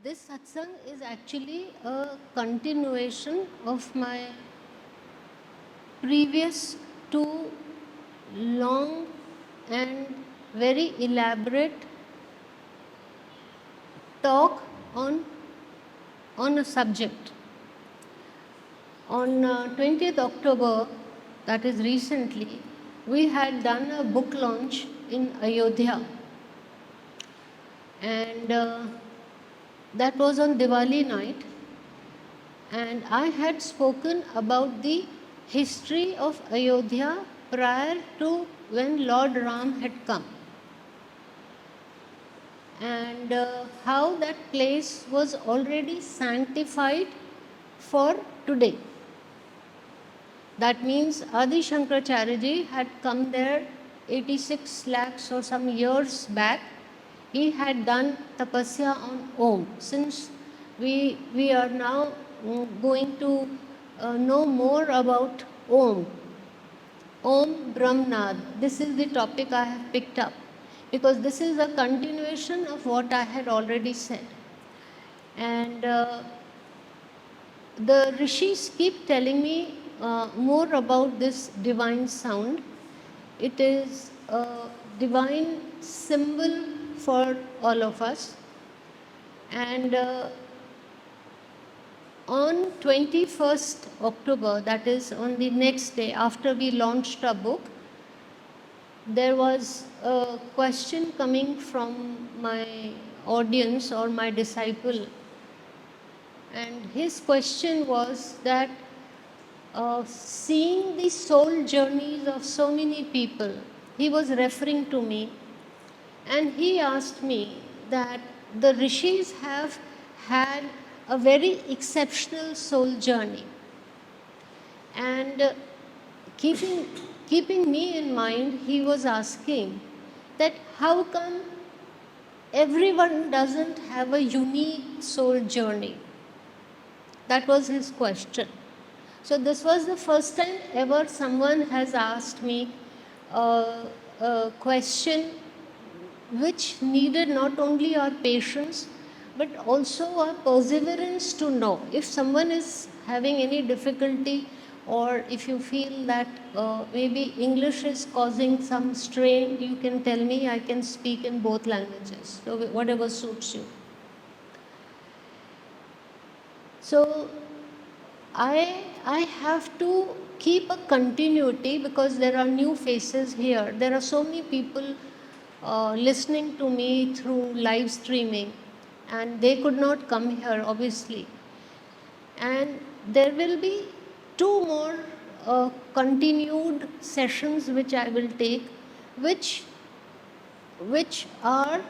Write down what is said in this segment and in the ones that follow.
This satsang is actually a continuation of my previous two long and very elaborate talk on a subject. On 20th October, that is recently, we had done a book launch in Ayodhya, and that was on Diwali night, and I had spoken about the history of Ayodhya prior to when Lord Ram had come, and how that place was already sanctified for today. That means Adi Shankaracharya ji had come there 86 lakhs or some years back. He had done tapasya on Om. Since we are now going to know more about Om, Om Brahmnad. This is the topic I have picked up because this is a continuation of what I had already said. And the rishis keep telling me more about this divine sound. It is a divine symbol for all of us. And on 21st October, that is on the next day after we launched our book, there was a question coming from my audience or my disciple, and his question was that seeing the soul journeys of so many people, he was referring to me, and he asked me that the rishis have had a very exceptional soul journey, and keeping me in mind, he was asking that how come everyone doesn't have a unique soul journey? That was his question. So this was the first time ever someone has asked me a question which needed not only our patience but also our perseverance to know. If someone is having any difficulty, or if you feel that maybe English is causing some strain, you can tell me. I can speak in both languages, so whatever suits you. So I have to keep a continuity because there are new faces here. There are so many people listening to me through live streaming, and they could not come here, obviously. And there will be two more continued sessions which I will take, which are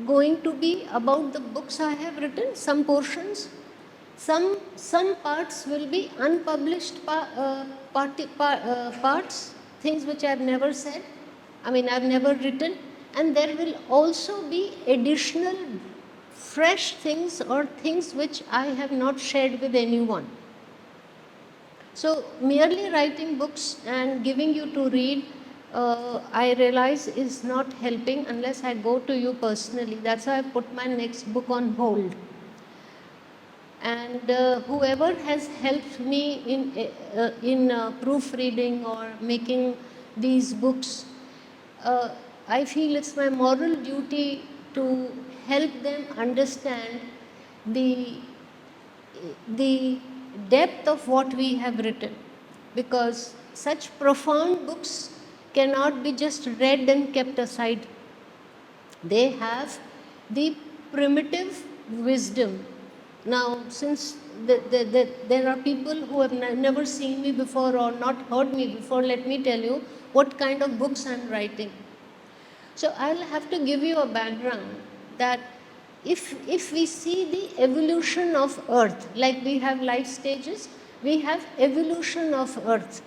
going to be about the books I have written, some portions. Some parts will be unpublished parts, things which I have never said, I mean I have never written, and there will also be additional fresh things or things which I have not shared with anyone. So merely writing books and giving you to read, I realize is not helping unless I go to you personally. That's why I put my next book on hold. And whoever has helped me in proofreading or making these books, I feel it's my moral duty to help them understand the depth of what we have written, because such profound books cannot be just read and kept aside. They have the primitive wisdom. Now, since there are people who have never seen me before or not heard me before, let me tell you what kind of books I am writing. So I'll have to give you a background that if we see the evolution of earth, like we have life stages, we have evolution of earth.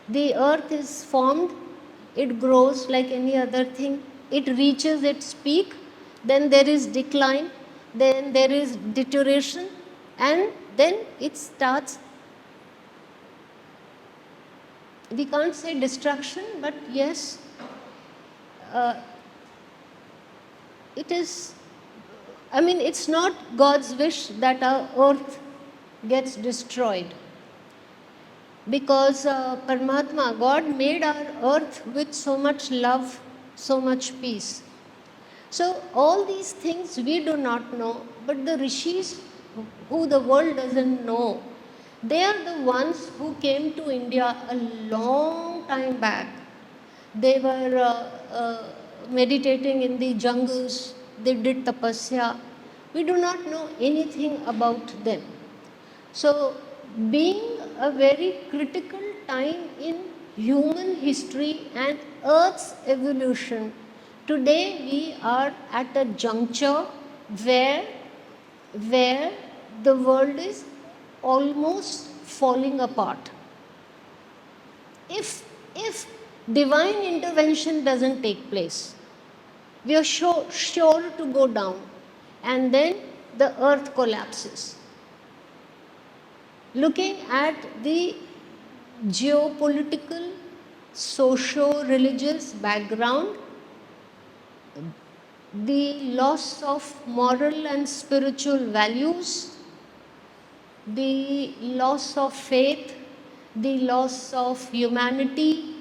The earth is formed, it grows like any other thing, it reaches its peak, then there is decline, then there is deterioration, and then it starts, we can't say destruction, but yes, it is, I mean, it's not God's wish that our earth gets destroyed. Because Paramatma, God made our earth with so much love, so much peace. So all these things we do not know, but the rishis who the world doesn't know, they are the ones who came to India a long time back. They were meditating in the jungles, they did tapasya. We do not know anything about them. So, being a very critical time in human history and Earth's evolution, today we are at a juncture where, where the world is almost falling apart. If divine intervention doesn't take place, we are sure to go down, and then the earth collapses. Looking at the geopolitical, socio-religious background, the loss of moral and spiritual values, the loss of faith, the loss of humanity,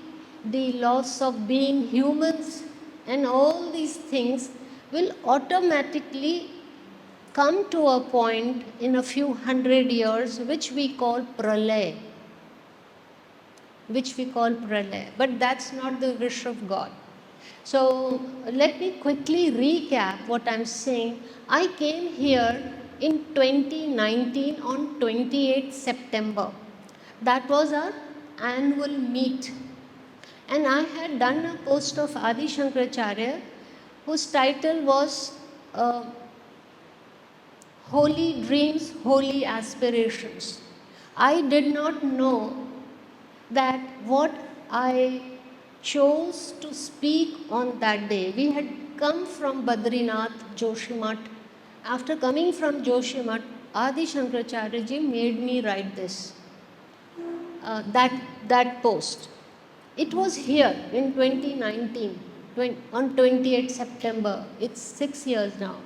the loss of being humans, and all these things will automatically come to a point in a few hundred years which we call pralay. But that's not the wish of God. So let me quickly recap what I'm saying. I came here in 2019 on 28th September. That was our annual meet. And I had done a post of Adi Shankaracharya whose title was Holy Dreams, Holy Aspirations. I did not know that what I chose to speak on that day. We had come from Badrinath, Joshimath. After coming from Joshimath, Adi Shankaracharya ji made me write this, that post. It was here in 2019, on 28th September. It's 6 years now.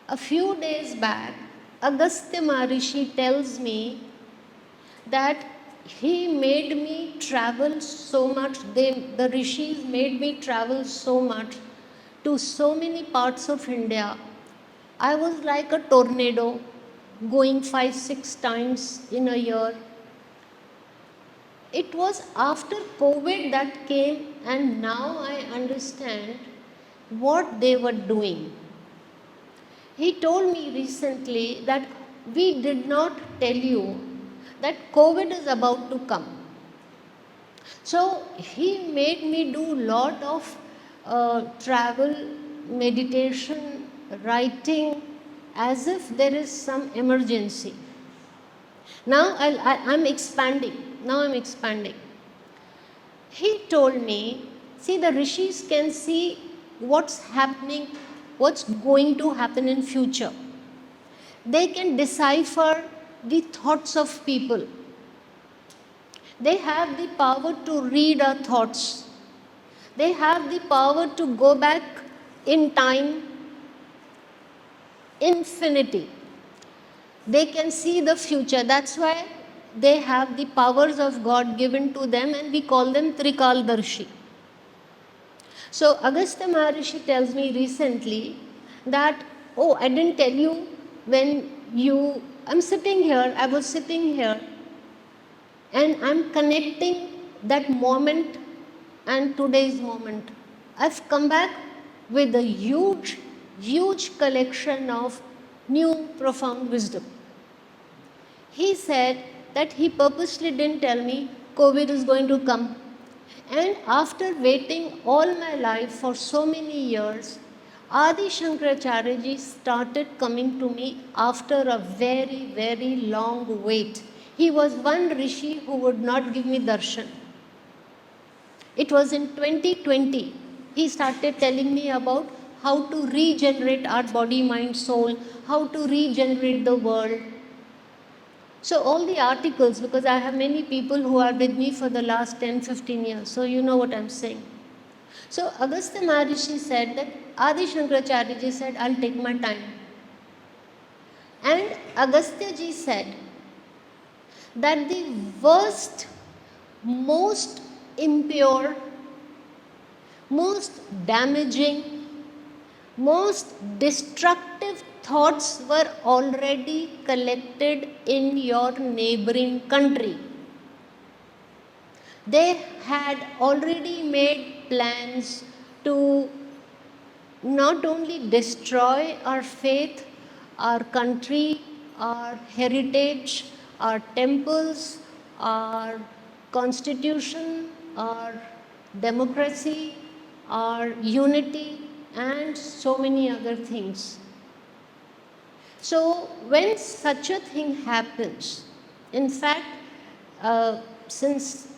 A few days back, Agastya Maharishi tells me that he made me travel so much, the rishis made me travel so much to so many parts of India. I was like a tornado, going 5-6 times in a year. It was after COVID that came, and now I understand what they were doing. He told me recently that we did not tell you that COVID is about to come. So he made me do lot of travel, meditation, writing, as if there is some emergency. Now I'm expanding. He told me, see, the rishis can see what's happening, what's going to happen in future. They can decipher the thoughts of people. They have the power to read our thoughts. They have the power to go back in time, infinity. They can see the future. That's why they have the powers of God given to them, and we call them Trikaldarshi. So Agastya Maharishi tells me recently that, oh, I didn't tell you when I was sitting here, and I'm connecting that moment and today's moment. I've come back with a huge collection of new profound wisdom. He said that he purposely didn't tell me COVID is going to come. And after waiting all my life for so many years, Adi Shankaracharya ji started coming to me after a very long wait. He was one rishi who would not give me darshan. It was in 2020. He started telling me about how to regenerate our body, mind, soul, how to regenerate the world. So all the articles, because I have many people who are with me for the last 10-15 years, so you know what I'm saying. So Agastya Maharishi said that Adi Shankaracharya ji said, I'll take my time. And Agastya ji said that the worst, most impure, most damaging, most destructive thoughts were already collected in your neighboring country. They had already made plans to not only destroy our faith, our country, our heritage, our temples, our constitution, our democracy, our unity, and so many other things. So, when such a thing happens, in fact, since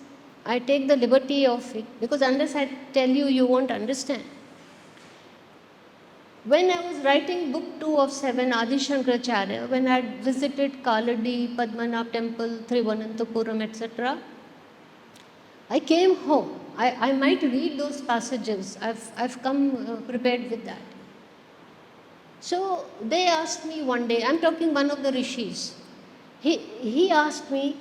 I take the liberty of it, because unless I tell you, you won't understand. When I was writing book 2 of 7, Adi Shankaracharya, when I had visited Kaladi, Padmanabh Temple, Thiruvananthapuram, etc., I came home. I might read those passages. I've come prepared with that. So they asked me one day, I'm talking one of the rishis. He asked me,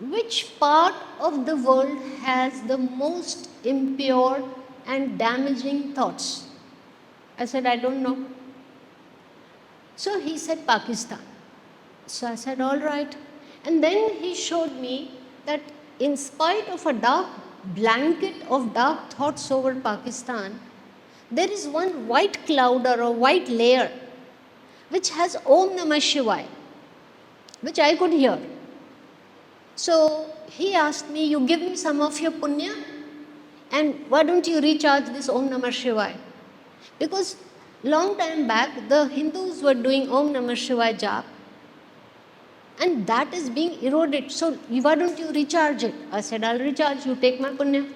which part of the world has the most impure and damaging thoughts? I said, I don't know. So he said, Pakistan. So I said, all right. And then he showed me that in spite of a dark blanket of dark thoughts over Pakistan, there is one white cloud or a white layer which has Om Namah Shivaya, which I could hear. So he asked me, you give me some of your punya, and why don't you recharge this Om Namah Shivaya? Because long time back, the Hindus were doing Om Namah Shivaya jap, and that is being eroded. So why don't you recharge it? I said, I'll recharge, you take my punya.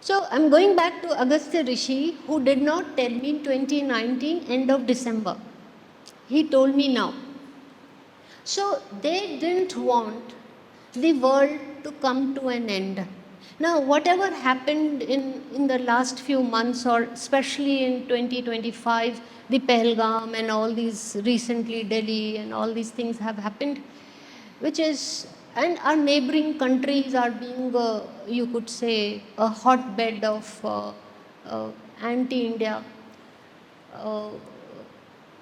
So I'm going back to Agastya Rishi, who did not tell me in 2019, end of December. He told me now. So they didn't want the world to come to an end. Now, whatever happened in the last few months, or especially in 2025, the Pahalgam and all these, recently Delhi and all these things have happened, which is, and our neighboring countries are being, you could say, a hotbed of anti-India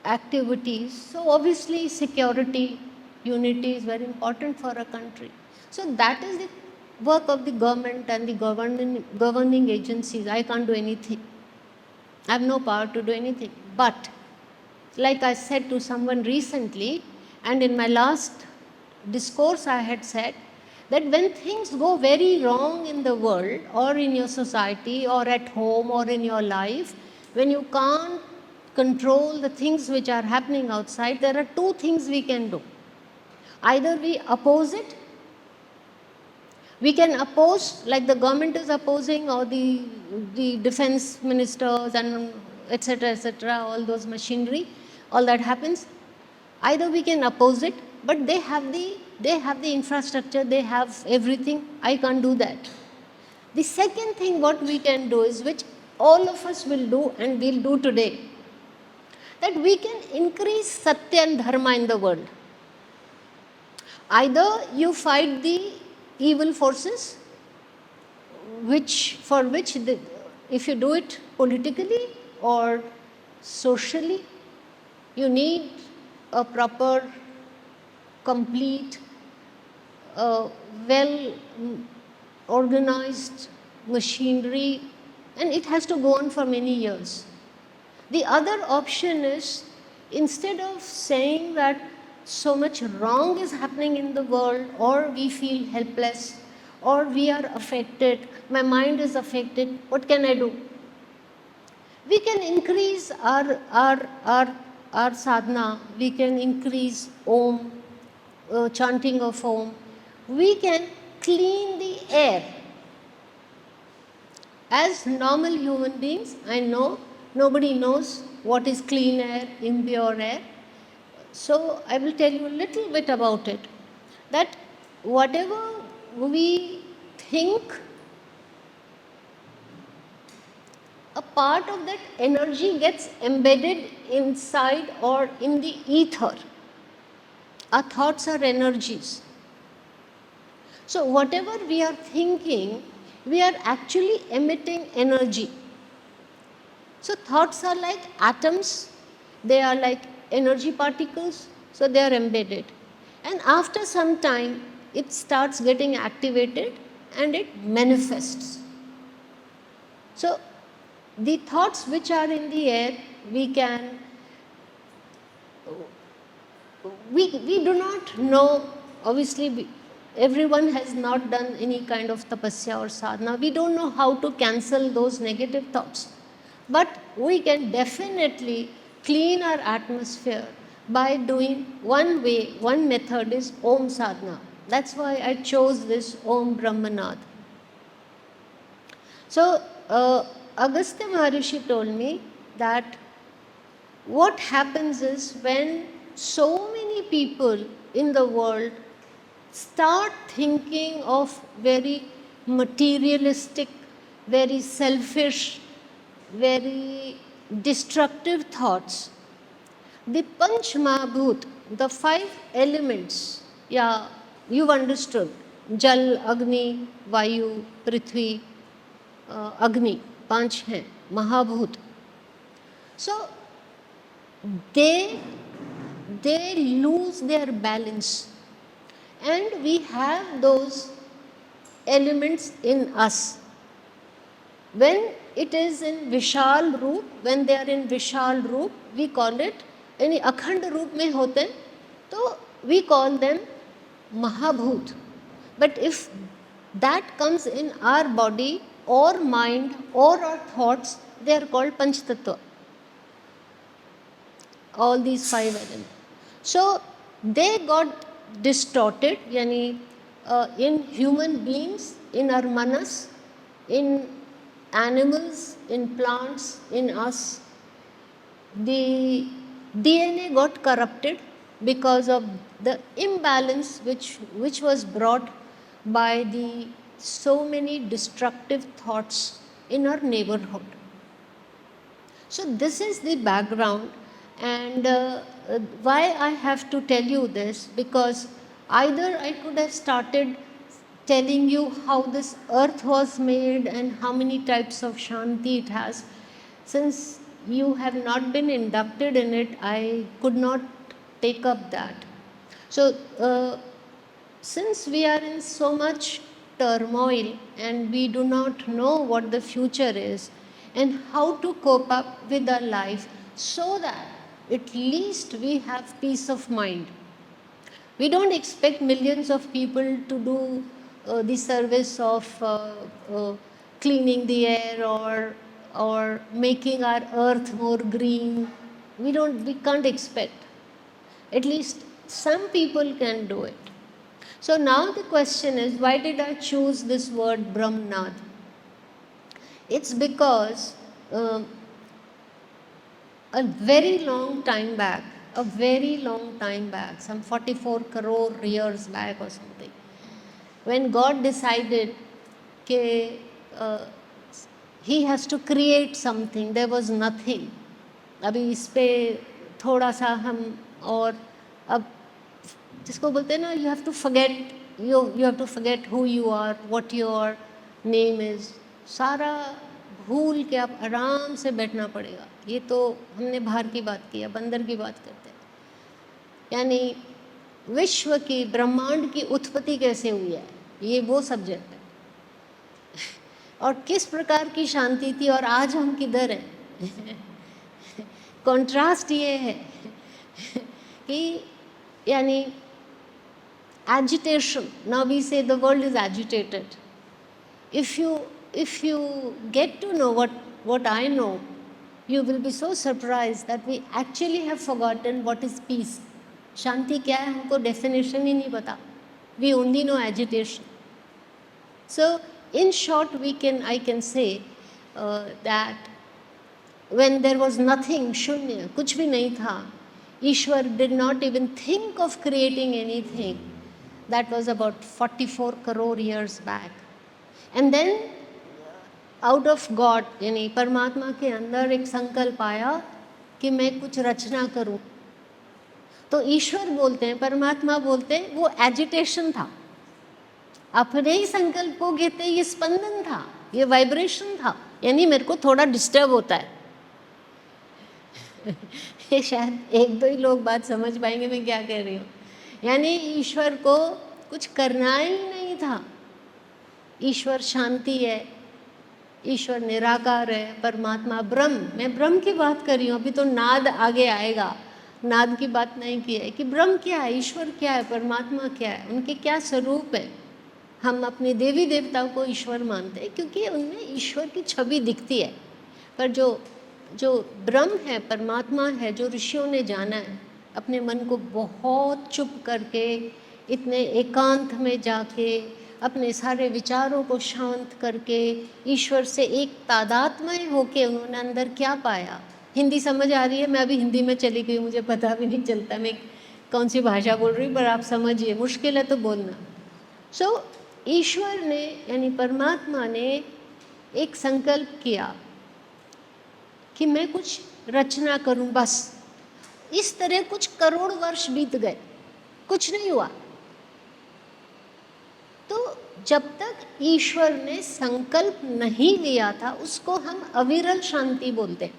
activities. So obviously security, unity is very important for a country. So that is the work of the government and the governing agencies. I can't do anything. I have no power to do anything. But like I said to someone recently, and in my last discourse I had said, that when things go very wrong in the world or in your society or at home or in your life, when you can't control the things which are happening outside, there are two things we can do. Either we oppose it, we can oppose, like the government is opposing, or the defense ministers and etc., all those machinery, all that happens. Either we can oppose it, but they have the infrastructure, they have everything. I can't do that. The second thing what we can do is, which all of us will do and will do today, that we can increase satya and dharma in the world. Either you fight the evil forces, for which if you do it politically or socially, you need a proper, complete, well organized machinery, and it has to go on for many years. The other option is, instead of saying that so much wrong is happening in the world, or we feel helpless, or we are affected, my mind is affected, what can I do? We can increase our sadhana, we can increase Om, chanting of Om, we can clean the air. As normal human beings, I know nobody knows what is clean air, impure air. So I will tell you a little bit about it. That whatever we think a part of that energy gets embedded inside or in the ether. Our thoughts are energies. So whatever we are thinking, we are actually emitting energy. So thoughts are like atoms, they are like energy particles, so they are embedded. And after some time, it starts getting activated and it manifests. So the thoughts which are in the air, we do not know, obviously everyone has not done any kind of tapasya or sadhana. We don't know how to cancel those negative thoughts. But we can definitely clean our atmosphere by doing one way, one method is Om Sadhana. That's why I chose this Om Brahmanad. So, Agastya Maharishi told me that what happens is when so many people in the world start thinking of very materialistic, very selfish, very destructive thoughts, the Panch Mahabhut, the 5 elements, yeah, you've understood, Jal, Agni, Vayu, Prithvi, Agni, 5 हैं, Mahabhut. So, they lose their balance. And we have those elements in us. When it is in Vishal Roop, when they are in Vishal Roop, we call it, यानी अखंड रूप में होते हैं, तो we call them Mahabhut. But if that comes in our body or mind or our thoughts, they are called Panch Tattva. All these 5 elements. So they got distorted, यानी in human beings, in our manas, in animals, in plants, in us, the DNA got corrupted because of the imbalance which was brought by the so many destructive thoughts in our neighborhood. So this is the background, and why I have to tell you this, because either I could have started telling you how this earth was made and how many types of Shanti it has. Since you have not been inducted in it, I could not take up that. So since we are in so much turmoil and we do not know what the future is and how to cope up with our life so that at least we have peace of mind. We don't expect millions of people to do the service of cleaning the air or making our earth more green. We can't expect. At least some people can do it. So now the question is, why did I choose this word Brahmanad? It's because a very long time back, some 44 crore years back or something, when God decided that He has to create something, there was nothing. अभी इस पे थोड़ा सा हम और अब जिसको बोलते हैं ना, you have to forget who you are, what your name is. सारा भूल के आप आराम से बैठना पड़ेगा. ये तो हमने बाहर की बात की, अब अंदर की बात करते हैं. यानी विश्व की, ब्रह्मांड की उत्पत्ति कैसे हुई है, ये वो सब्जेक्ट है. और किस प्रकार की शांति थी और आज हम किधर हैं. कॉन्ट्रास्ट ये है कि यानी agitation, now we say the world is agitated. If you get to know what I know, you will be so surprised that we actually have forgotten what is peace. Shanti क्या है, हमको definition ही नहीं पता. We only know agitation. So in short, I can say that when there was nothing, shunya, कुछ भी नहीं था, Ishwar did not even think of creating anything. That was about 44 crore years back. And then out of God, यानी परमात्मा के अंदर एक संकल्प आया कि मैं कुछ रचना करूं। तो ईश्वर बोलते हैं, परमात्मा बोलते हैं, वो एजिटेशन था, अपने ही संकल्प को कहते हैं, ये स्पंदन था, ये वाइब्रेशन था, यानी मेरे को थोड़ा डिस्टर्ब होता है। ये शायद एक दो ही लोग बात समझ पाएंगे मैं क्या कह रही हूँ। यानी ईश्वर को कुछ करना ही नहीं था। ईश्वर शांति है, ईश्वर निराकार है, परमात्मा ब्रह्म, मैं ब्रह्म की बात कर रही हूँ, अभी तो नाद आगे आएगा, नाद की बात नहीं की है कि ब्रह्म क्या है, ईश्वर क्या है, परमात्मा क्या है, उनके क्या स्वरूप है। हम अपने देवी देवताओं को ईश्वर मानते हैं क्योंकि उनमें ईश्वर की छवि दिखती है। पर जो ब्रह्म है, परमात्मा है, जो ऋषियों ने जाना है, अपने मन को बहुत चुप करके, इतने एकांत में जाके, अपने सारे विचारों को शांत करके, ईश्वर से एक तादात्म्य होके उन्होंने अंदर क्या पाया। हिंदी समझ आ रही है? मैं अभी हिंदी में चली गई, मुझे पता भी नहीं चलता मैं कौन सी भाषा बोल रही हूँ, पर आप समझिए, मुश्किल है तो बोलना। सो ईश्वर ने, यानी परमात्मा ने एक संकल्प किया कि मैं कुछ रचना करूं। बस इस तरह कुछ करोड़ वर्ष बीत गए, कुछ नहीं हुआ। तो जब तक ईश्वर ने संकल्प नहीं लिया था, उसको हम अविरल शांति बोलते हैं,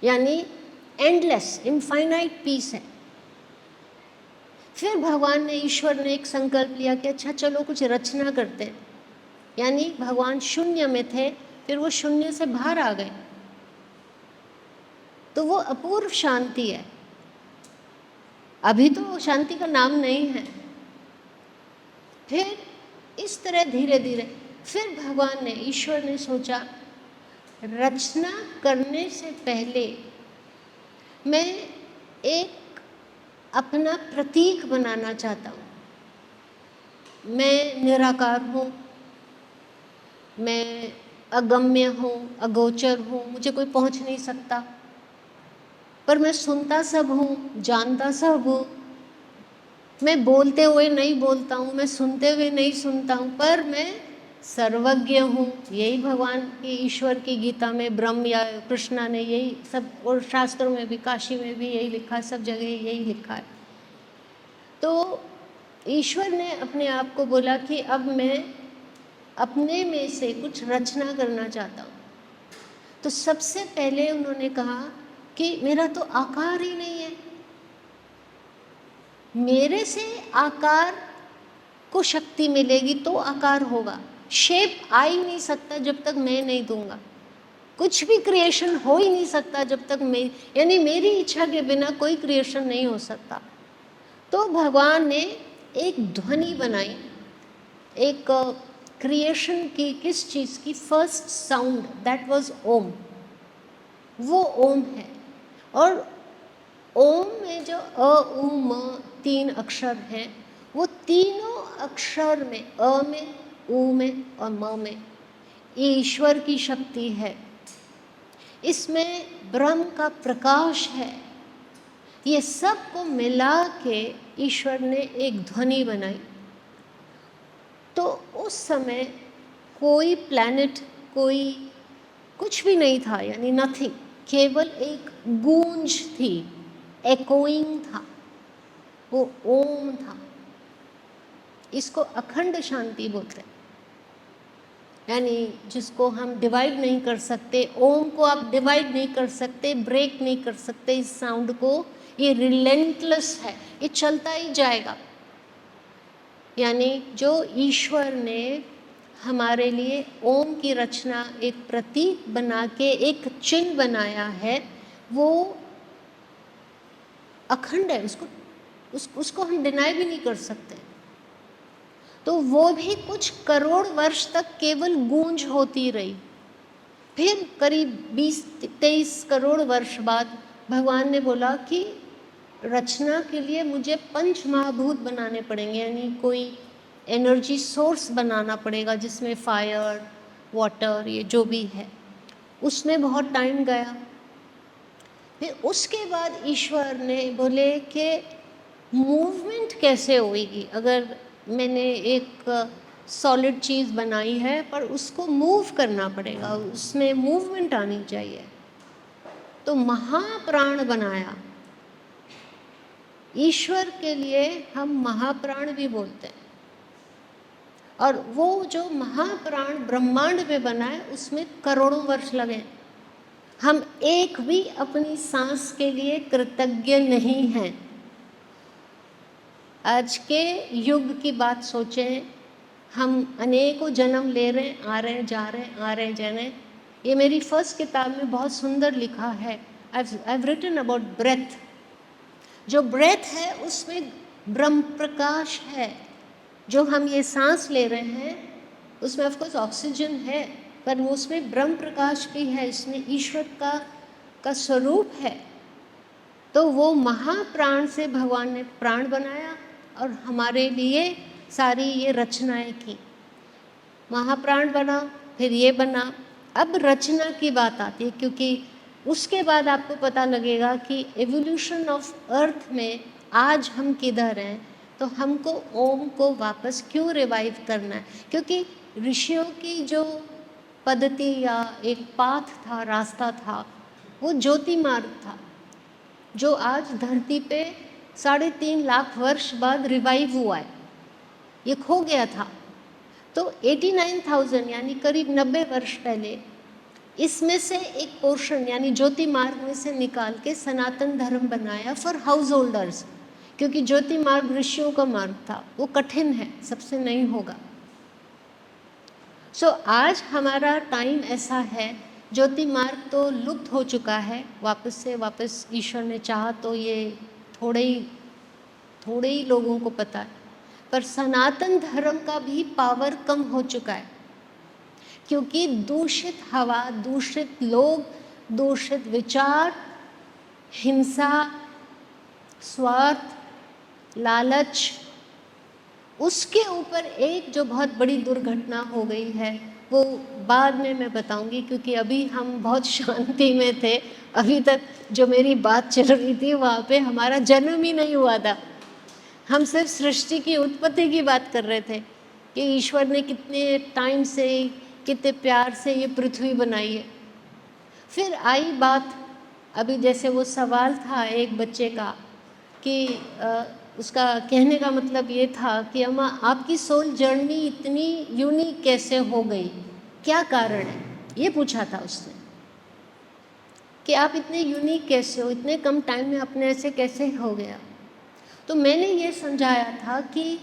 यानी एंडलेस, इनफाइनाइट पीस है। फिर भगवान ने, ईश्वर ने एक संकल्प लिया कि अच्छा चलो कुछ रचना करते हैं, यानी भगवान शून्य में थे, फिर वो शून्य से बाहर आ गए, तो वो अपूर्व शांति है। अभी तो शांति का नाम नहीं है। फिर इस तरह धीरे धीरे फिर भगवान ने, ईश्वर ने सोचा, रचना करने से पहले मैं एक अपना प्रतीक बनाना चाहता हूँ। मैं निराकार हूँ, मैं अगम्य हूँ, अगोचर हूँ, मुझे कोई पहुँच नहीं सकता, पर मैं सुनता सब हूँ, जानता सब हूँ। मैं बोलते हुए नहीं बोलता हूँ, मैं सुनते हुए नहीं सुनता हूँ, पर मैं सर्वज्ञ हूँ। यही भगवान की, ईश्वर की गीता में ब्रह्म या कृष्णा ने यही सब, और शास्त्रों में भी, काशी में भी यही लिखा है, सब जगह यही लिखा है। तो ईश्वर ने अपने आप को बोला कि अब मैं अपने में से कुछ रचना करना चाहता हूँ। तो सबसे पहले उन्होंने कहा कि मेरा तो आकार ही नहीं है, मेरे से आकार को शक्ति मिलेगी तो आकार होगा। शेप आ ही नहीं सकता जब तक मैं नहीं दूंगा, कुछ भी क्रिएशन हो ही नहीं सकता जब तक मैं, यानी मेरी इच्छा के बिना कोई क्रिएशन नहीं हो सकता। तो भगवान ने एक ध्वनि बनाई, एक क्रिएशन की, किस चीज़ की, फर्स्ट साउंड, दैट वाज ओम। वो ओम है। और ओम में जो अ उ म 3 अक्षर हैं, वो तीनों अक्षर में, अ में, उ में और म में ईश्वर की शक्ति है। इसमें ब्रह्म का प्रकाश है। ये सब को मिला के ईश्वर ने एक ध्वनि बनाई। तो उस समय कोई प्लैनेट, कोई कुछ भी नहीं था, यानी नथिंग, केवल एक गूंज थी, एकोइंग था, वो ओम था। इसको अखंड शांति बोलते हैं, यानी जिसको हम डिवाइड नहीं कर सकते। ओम को आप डिवाइड नहीं कर सकते, ब्रेक नहीं कर सकते इस साउंड को। ये रिलेंटलेस है, ये चलता ही जाएगा। यानी जो ईश्वर ने हमारे लिए ओम की रचना, एक प्रतीक बना के एक चिन्ह बनाया है, वो अखंड है, उसको हम डिनाई भी नहीं कर सकते। तो वो भी कुछ करोड़ वर्ष तक केवल गूंज होती रही। फिर करीब 20-23 करोड़ वर्ष बाद भगवान ने बोला कि रचना के लिए मुझे 5 महाभूत बनाने पड़ेंगे, यानी कोई एनर्जी सोर्स बनाना पड़ेगा जिसमें फायर, वाटर, ये जो भी है। उसमें बहुत टाइम गया। फिर उसके बाद ईश्वर ने बोले कि मूवमेंट कैसे होएगी। अगर मैंने एक सॉलिड चीज़ बनाई है, पर उसको मूव करना पड़ेगा, उसमें मूवमेंट आनी चाहिए। तो महाप्राण बनाया। ईश्वर के लिए हम महाप्राण भी बोलते हैं। और वो जो महाप्राण ब्रह्मांड में बना है, उसमें करोड़ों वर्ष लगे। हम एक भी अपनी सांस के लिए कृतज्ञ नहीं हैं। आज के युग की बात सोचें, हम अनेकों जन्म ले रहे हैं, आ रहे हैं, जा रहे हैं, आ रहे हैं, जा रहे हैं। ये मेरी फर्स्ट किताब में बहुत सुंदर लिखा है। I've written about breath। जो ब्रेथ है उसमें ब्रह्म प्रकाश है। जो हम ये सांस ले रहे हैं उसमें ऑफ कोर्स ऑक्सीजन है, पर उसमें ब्रह्म प्रकाश भी है, इसमें ईश्वर का स्वरूप है। तो वो महाप्राण से भगवान ने प्राण बनाया और हमारे लिए सारी ये रचनाएं की। महाप्राण बना, फिर ये बना। अब रचना की बात आती है, क्योंकि उसके बाद आपको पता लगेगा कि एवोल्यूशन ऑफ अर्थ में आज हम किधर हैं। तो हमको ओम को वापस क्यों रिवाइव करना है? क्योंकि ऋषियों की जो पद्धति या एक पाथ था, रास्ता था, वो ज्योति मार्ग था, जो आज धरती पे 3.5 लाख वर्ष बाद रिवाइव हुआ है। ये खो गया था। तो 89,000 यानी करीब 90 वर्ष पहले इसमें से एक पोर्शन यानी ज्योति मार्ग में से निकाल के सनातन धर्म बनाया फॉर हाउस होल्डर्स। क्योंकि ज्योति मार्ग ऋषियों का मार्ग था, वो कठिन है, सबसे नहीं होगा। सो आज हमारा टाइम ऐसा है, ज्योति मार्ग तो लुप्त हो चुका है, वापस ईश्वर ने चाहा तो ये थोड़े ही लोगों को पता है। पर सनातन धर्म का भी पावर कम हो चुका है, क्योंकि दूषित हवा, दूषित लोग, दूषित विचार, हिंसा, स्वार्थ, लालच, उसके ऊपर एक जो बहुत बड़ी दुर्घटना हो गई है वो बाद में मैं बताऊंगी, क्योंकि अभी हम बहुत शांति में थे। अभी तक जो मेरी बात चल रही थी वहाँ पे हमारा जन्म ही नहीं हुआ था। हम सिर्फ सृष्टि की उत्पत्ति की बात कर रहे थे कि ईश्वर ने कितने टाइम से, कितने प्यार से ये पृथ्वी बनाई है। फिर आई बात, अभी जैसे वो सवाल था एक बच्चे का कि उसका कहने का मतलब ये था कि अम्मा आपकी सोल जर्नी इतनी यूनिक कैसे हो गई, क्या कारण है, ये पूछा था उसने कि आप इतने यूनिक कैसे हो, इतने कम टाइम में अपने ऐसे कैसे हो गया। तो मैंने ये समझाया था कि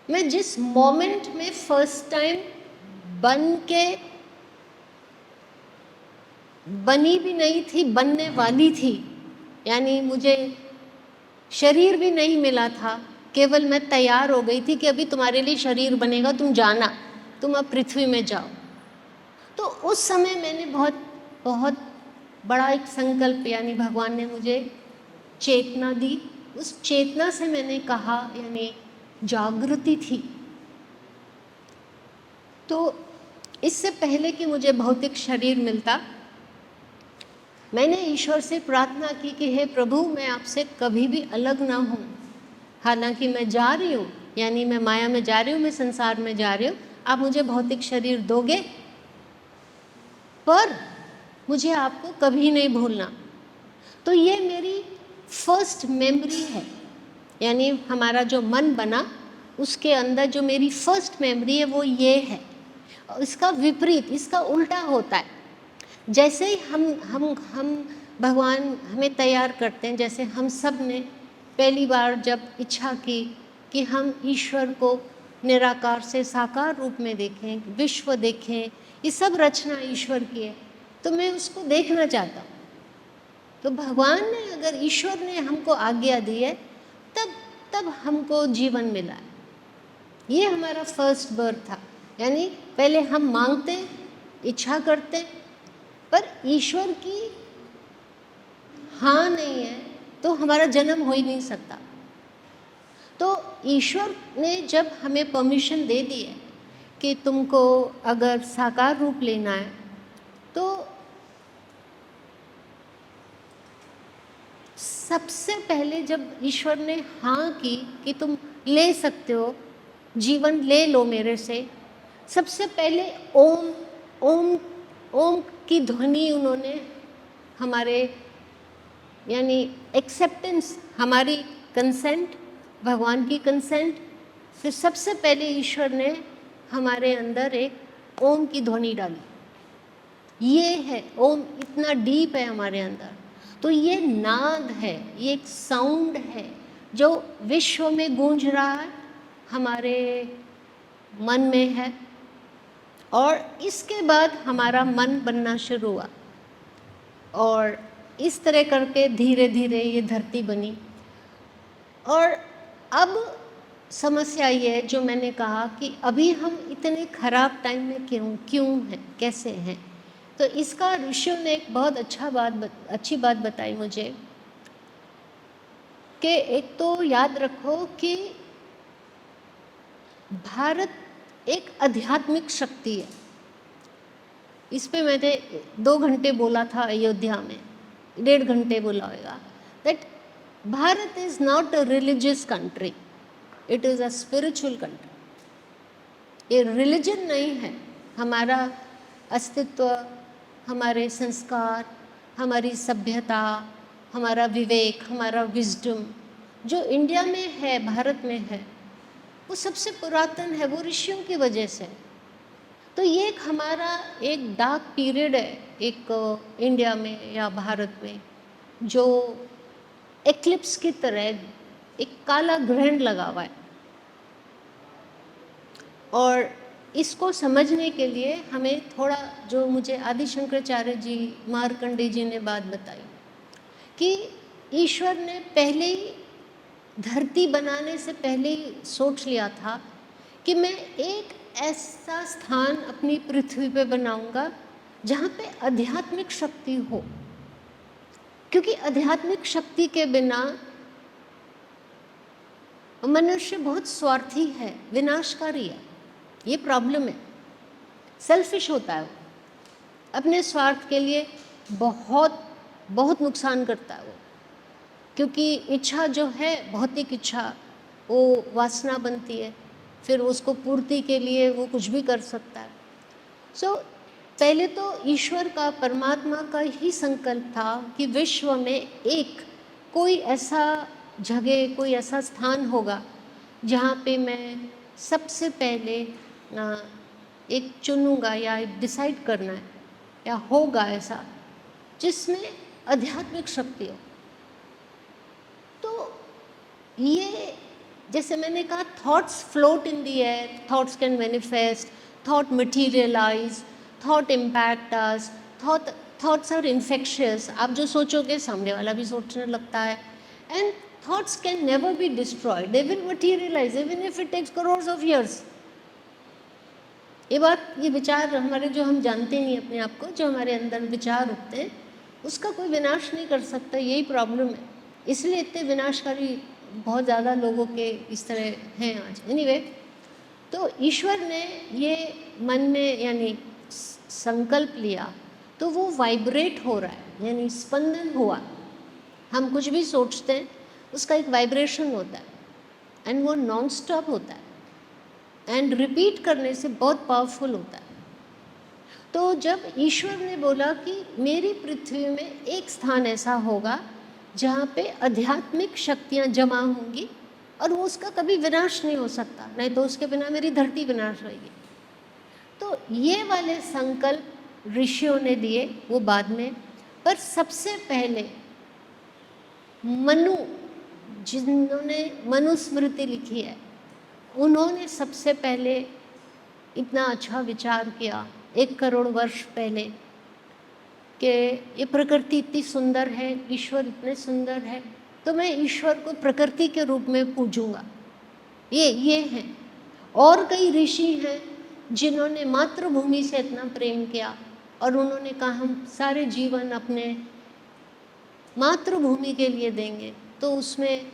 मैं जिस मोमेंट में फर्स्ट टाइम बनी भी नहीं थी, बनने वाली थी, यानी मुझे शरीर भी नहीं मिला था, केवल मैं तैयार हो गई थी कि अभी तुम्हारे लिए शरीर बनेगा, तुम जाना, तुम अब पृथ्वी में जाओ। तो उस समय मैंने बहुत बड़ा एक संकल्प, यानी भगवान ने मुझे चेतना दी। उस चेतना से मैंने कहा, यानी जागृति थी। तो इससे पहले कि मुझे भौतिक शरीर मिलता, मैंने ईश्वर से प्रार्थना की कि हे प्रभु, मैं आपसे कभी भी अलग ना हूँ। हालांकि मैं जा रही हूँ, यानी मैं माया में जा रही हूँ, मैं संसार में जा रही हूँ, आप मुझे भौतिक शरीर दोगे, पर मुझे आपको कभी नहीं भूलना। तो ये मेरी फर्स्ट मेमोरी है, यानी हमारा जो मन बना उसके अंदर जो मेरी फर्स्ट मेमोरी है वो ये है। इसका विपरीत, इसका उल्टा होता है। जैसे ही हम भगवान हमें तैयार करते हैं, जैसे हम सब ने पहली बार जब इच्छा की कि हम ईश्वर को निराकार से साकार रूप में देखें, विश्व देखें, ये सब रचना ईश्वर की है, तो मैं उसको देखना चाहता हूँ। तो भगवान ने, अगर ईश्वर ने हमको आज्ञा दी है, तब हमको जीवन मिला है। ये हमारा फर्स्ट बर्थ था, यानी पहले हम मांगते, इच्छा करते, पर ईश्वर की हाँ नहीं है तो हमारा जन्म हो ही नहीं सकता। तो ईश्वर ने जब हमें परमिशन दे दी है कि तुमको अगर साकार रूप लेना है, तो सबसे पहले जब ईश्वर ने हाँ की कि तुम ले सकते हो, जीवन ले लो मेरे से। सबसे पहले ओम ओम ओम की ध्वनि उन्होंने हमारे यानी एक्सेप्टेंस, हमारी कंसेंट, भगवान की कंसेंट, फिर सबसे पहले ईश्वर ने हमारे अंदर एक ओम की ध्वनि डाली। ये है ओम, इतना डीप है हमारे अंदर। तो ये नाद है, ये एक साउंड है जो विश्व में गूंज रहा है, हमारे मन में है। और इसके बाद हमारा मन बनना शुरू हुआ और इस तरह करके धीरे धीरे ये धरती बनी। और अब समस्या ये है जो मैंने कहा कि अभी हम इतने खराब टाइम में क्यों हैं, कैसे हैं। तो इसका ऋषियों ने एक बहुत अच्छी बात बताई मुझे कि एक तो याद रखो कि भारत एक आध्यात्मिक शक्ति है। इस पे मैंने 2 घंटे बोला था अयोध्या में, 1.5 घंटे बोला होगा, that Bharat is not a religious country, it is a spiritual country. ये रिलीजन नहीं है। हमारा अस्तित्व, हमारे संस्कार, हमारी सभ्यता, हमारा विवेक, हमारा विजडम जो इंडिया में है, भारत में है, वो सबसे पुरातन है, वो ऋषियों की वजह से। तो ये एक हमारा एक डार्क पीरियड है एक इंडिया में या भारत में, जो एक्लिप्स की तरह एक काला ग्रहण लगा हुआ है। और इसको समझने के लिए हमें थोड़ा, जो मुझे आदि शंकराचार्य जी, मार्कंडे जी ने बात बताई कि ईश्वर ने पहले ही धरती बनाने से पहले ही सोच लिया था कि मैं एक ऐसा स्थान अपनी पृथ्वी पे बनाऊंगा जहाँ पे आध्यात्मिक शक्ति हो, क्योंकि आध्यात्मिक शक्ति के बिना मनुष्य बहुत स्वार्थी है, विनाशकारी है। ये प्रॉब्लम है, सेल्फिश होता है वो, अपने स्वार्थ के लिए बहुत बहुत नुकसान करता है वो। क्योंकि इच्छा जो है, भौतिक इच्छा, वो वासना बनती है, फिर उसको पूर्ति के लिए वो कुछ भी कर सकता है। सो पहले तो ईश्वर का, परमात्मा का ही संकल्प था कि विश्व में एक कोई ऐसा जगह, कोई ऐसा स्थान होगा जहाँ पे मैं सबसे पहले एक चुनूँगा या डिसाइड करना है या होगा ऐसा जिसमें आध्यात्मिक शक्ति हो। तो ये, जैसे मैंने कहा, thoughts float in the air, thoughts can manifest, thought materialize, thought impact us, thoughts are infectious. आप जो सोचोगे सामने वाला भी सोचने लगता है। And thoughts can never be destroyed, they will materialize even if it takes crores of years. ये बात, ये विचार हमारे, जो हम जानते नहीं अपने आप को, जो हमारे अंदर विचार उठते हैं, उसका कोई विनाश नहीं कर सकता। यही प्रॉब्लम है, इसलिए इतने विनाशकारी बहुत ज़्यादा लोगों के इस तरह हैं आज। एनीवे, तो ईश्वर ने ये मन में यानी संकल्प लिया तो वो वाइब्रेट हो रहा है, यानी स्पंदन हुआ। हम कुछ भी सोचते हैं उसका एक वाइब्रेशन होता है एंड वो नॉन स्टॉप होता है एंड रिपीट करने से बहुत पावरफुल होता है। तो जब ईश्वर ने बोला कि मेरी पृथ्वी में एक स्थान ऐसा होगा जहाँ पे आध्यात्मिक शक्तियाँ जमा होंगी और वो उसका कभी विनाश नहीं हो सकता, नहीं तो उसके बिना मेरी धरती विनाश होगी। तो ये वाले संकल्प ऋषियों ने दिए, वो बाद में। पर सबसे पहले मनु, जिन्होंने मनुस्मृति लिखी है, उन्होंने सबसे पहले इतना अच्छा विचार किया 1 करोड़ वर्ष पहले कि ये प्रकृति इतनी सुंदर है, ईश्वर इतने सुंदर है, तो मैं ईश्वर को प्रकृति के रूप में पूजूंगा। ये हैं। और कई ऋषि हैं जिन्होंने मातृभूमि से इतना प्रेम किया और उन्होंने कहा हम सारे जीवन अपने मातृभूमि के लिए देंगे। तो उसमें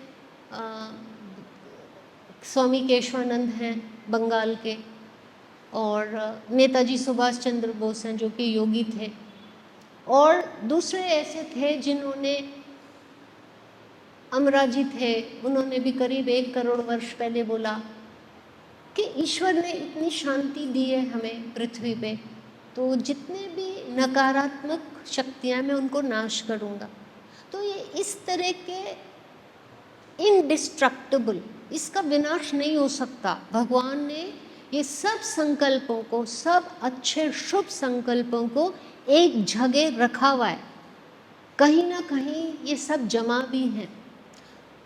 स्वामी केशवानंद हैं बंगाल के, और नेताजी सुभाष चंद्र बोस हैं जो कि योगी थे, और दूसरे ऐसे थे जिन्होंने, अमराजी थे, उन्होंने भी करीब 1 करोड़ वर्ष पहले बोला कि ईश्वर ने इतनी शांति दी है हमें पृथ्वी पे, तो जितने भी नकारात्मक शक्तियाँ मैं उनको नाश करूँगा। तो ये इस तरह के इनडिस्ट्रक्टिबल, इसका विनाश नहीं हो सकता। भगवान ने ये सब संकल्पों को, सब अच्छे शुभ संकल्पों को एक जगह रखा हुआ है, कहीं ना कहीं ये सब जमा भी हैं।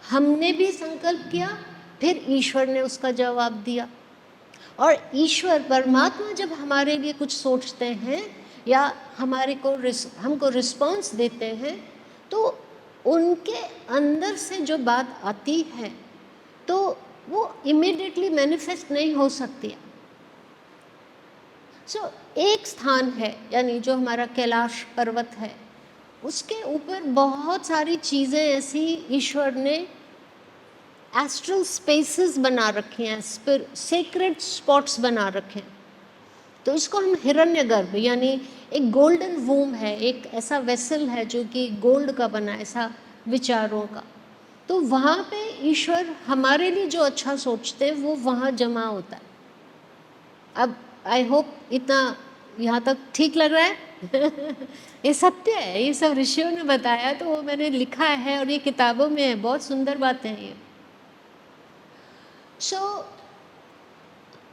हमने भी संकल्प किया, फिर ईश्वर ने उसका जवाब दिया। और ईश्वर परमात्मा जब हमारे लिए कुछ सोचते हैं या हमको रिस्पॉन्स देते हैं, तो उनके अंदर से जो बात आती है तो वो इमीडिएटली मैनिफेस्ट नहीं हो सकती। एक स्थान है, यानी जो हमारा कैलाश पर्वत है, उसके ऊपर बहुत सारी चीज़ें ऐसी ईश्वर ने एस्ट्रल स्पेसेस बना रखे हैं, सेक्रेड स्पॉट्स बना रखे हैं। तो इसको हम हिरण्यगर्भ, यानी एक गोल्डन वूम है, एक ऐसा वेसल है जो कि गोल्ड का बना, ऐसा विचारों का। तो वहाँ पे ईश्वर हमारे लिए जो अच्छा सोचते हैं वो वहाँ जमा होता है। अब आई होप इतना यहाँ तक ठीक लग रहा है। ये सत्य है, ये सब ऋषियों ने बताया, तो वो मैंने लिखा है और ये किताबों में है, बहुत सुंदर बातें हैं ये।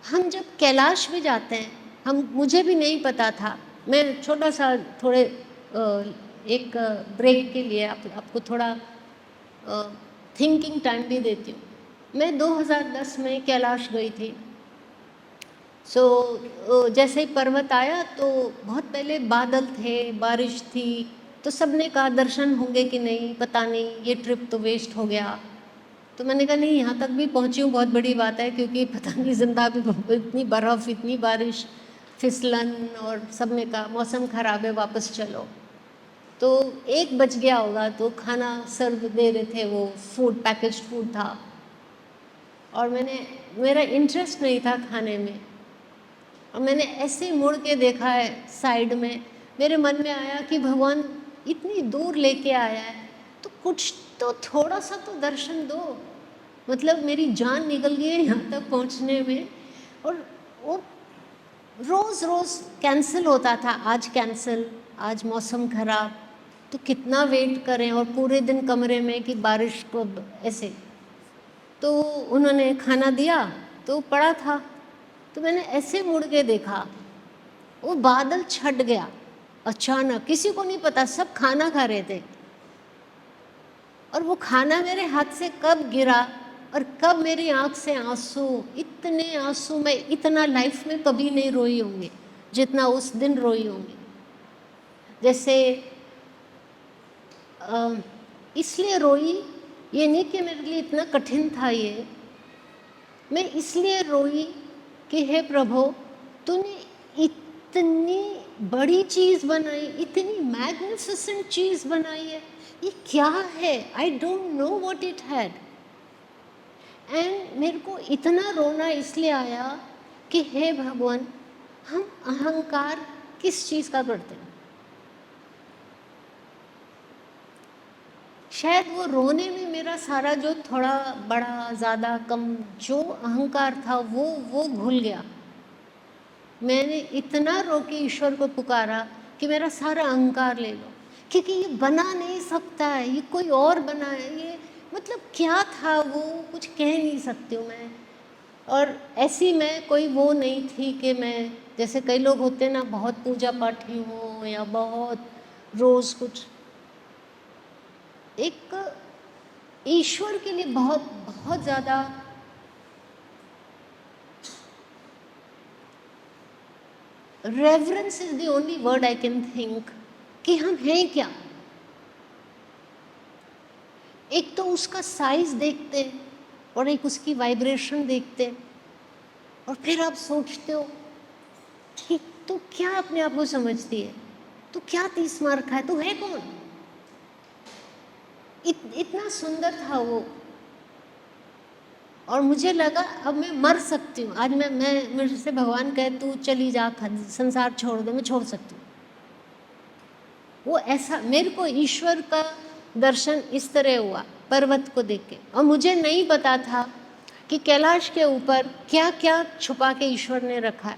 हम जब कैलाश में जाते हैं, मुझे भी नहीं पता था। मैं छोटा सा थोड़े एक ब्रेक के लिए आपको थोड़ा थिंकिंग टाइम भी देती हूँ। मैं 2010 में कैलाश गई थी। जैसे ही पर्वत आया तो बहुत पहले बादल थे, बारिश थी, तो सबने कहा दर्शन होंगे कि नहीं पता नहीं, ये ट्रिप तो वेस्ट हो गया। तो मैंने कहा नहीं, यहाँ तक भी पहुँची हूँ बहुत बड़ी बात है, क्योंकि पता नहीं जिंदा भी इतनी बर्फ़, इतनी बारिश, फिसलन, और सब ने कहा मौसम ख़राब है, वापस चलो। तो 1 बज गया होगा, तो खाना सर्व दे रहे थे, वो फूड, पैकेज फूड था, और मेरा इंटरेस्ट नहीं था खाने में, और मैंने ऐसे मुड़ के देखा है साइड में। मेरे मन में आया कि भगवान इतनी दूर लेके आया है, तो कुछ तो थोड़ा सा तो दर्शन दो। मतलब मेरी जान निकल गई है यहाँ तक पहुँचने में, और वो रोज़ रोज़ कैंसिल होता था, आज कैंसिल, आज मौसम ख़राब, तो कितना वेट करें, और पूरे दिन कमरे में कि बारिश को ऐसे। तो उन्होंने खाना दिया तो पड़ा था, तो मैंने ऐसे मुड़ के देखा, वो बादल छट गया अचानक, किसी को नहीं पता, सब खाना खा रहे थे, और वो खाना मेरे हाथ से कब गिरा और कब मेरी आँख से आंसू, इतने आंसू मैं इतना लाइफ में कभी नहीं रोई होंगी जितना उस दिन रोई होंगी। जैसे इसलिए रोई, ये नहीं कि मेरे लिए इतना कठिन था ये, मैं इसलिए रोई कि हे प्रभु, तूने इतनी बड़ी चीज़ बनाई, इतनी मैग्निफिसेंट चीज़ बनाई है, ये क्या है? I don't know what it had. And मेरे को इतना रोना इसलिए आया कि हे भगवान, हम अहंकार किस चीज़ का करते हैं? शायद वो रोने में मेरा सारा जो थोड़ा बड़ा ज़्यादा कम जो अहंकार था वो भूल गया। मैंने इतना रो के ईश्वर को पुकारा कि मेरा सारा अहंकार ले लो, क्योंकि ये बना नहीं सकता है, ये कोई और बना है, ये मतलब क्या था वो, कुछ कह नहीं सकती हूँ मैं। और ऐसी मैं कोई वो नहीं थी कि मैं, जैसे कई लोग होते ना, बहुत पूजा पाठी हो या बहुत रोज़ कुछ, एक ईश्वर के लिए बहुत बहुत ज़्यादा reverence is the only word I can think, कि हम हैं क्या। एक तो उसका साइज देखते और एक उसकी वाइब्रेशन देखते, और फिर आप सोचते हो कि तू क्या अपने आप को समझती है, तू क्या 30 मार्क है, तू है कौन? इतना सुंदर था वो, और मुझे लगा अब मैं मर सकती हूँ। आज मैं मेरे से भगवान कहे तू चली जा, संसार छोड़ दे, मैं छोड़ सकती हूँ। वो ऐसा मेरे को ईश्वर का दर्शन इस तरह हुआ पर्वत को देख के, और मुझे नहीं पता था कि कैलाश के ऊपर क्या क्या छुपा के ईश्वर ने रखा है।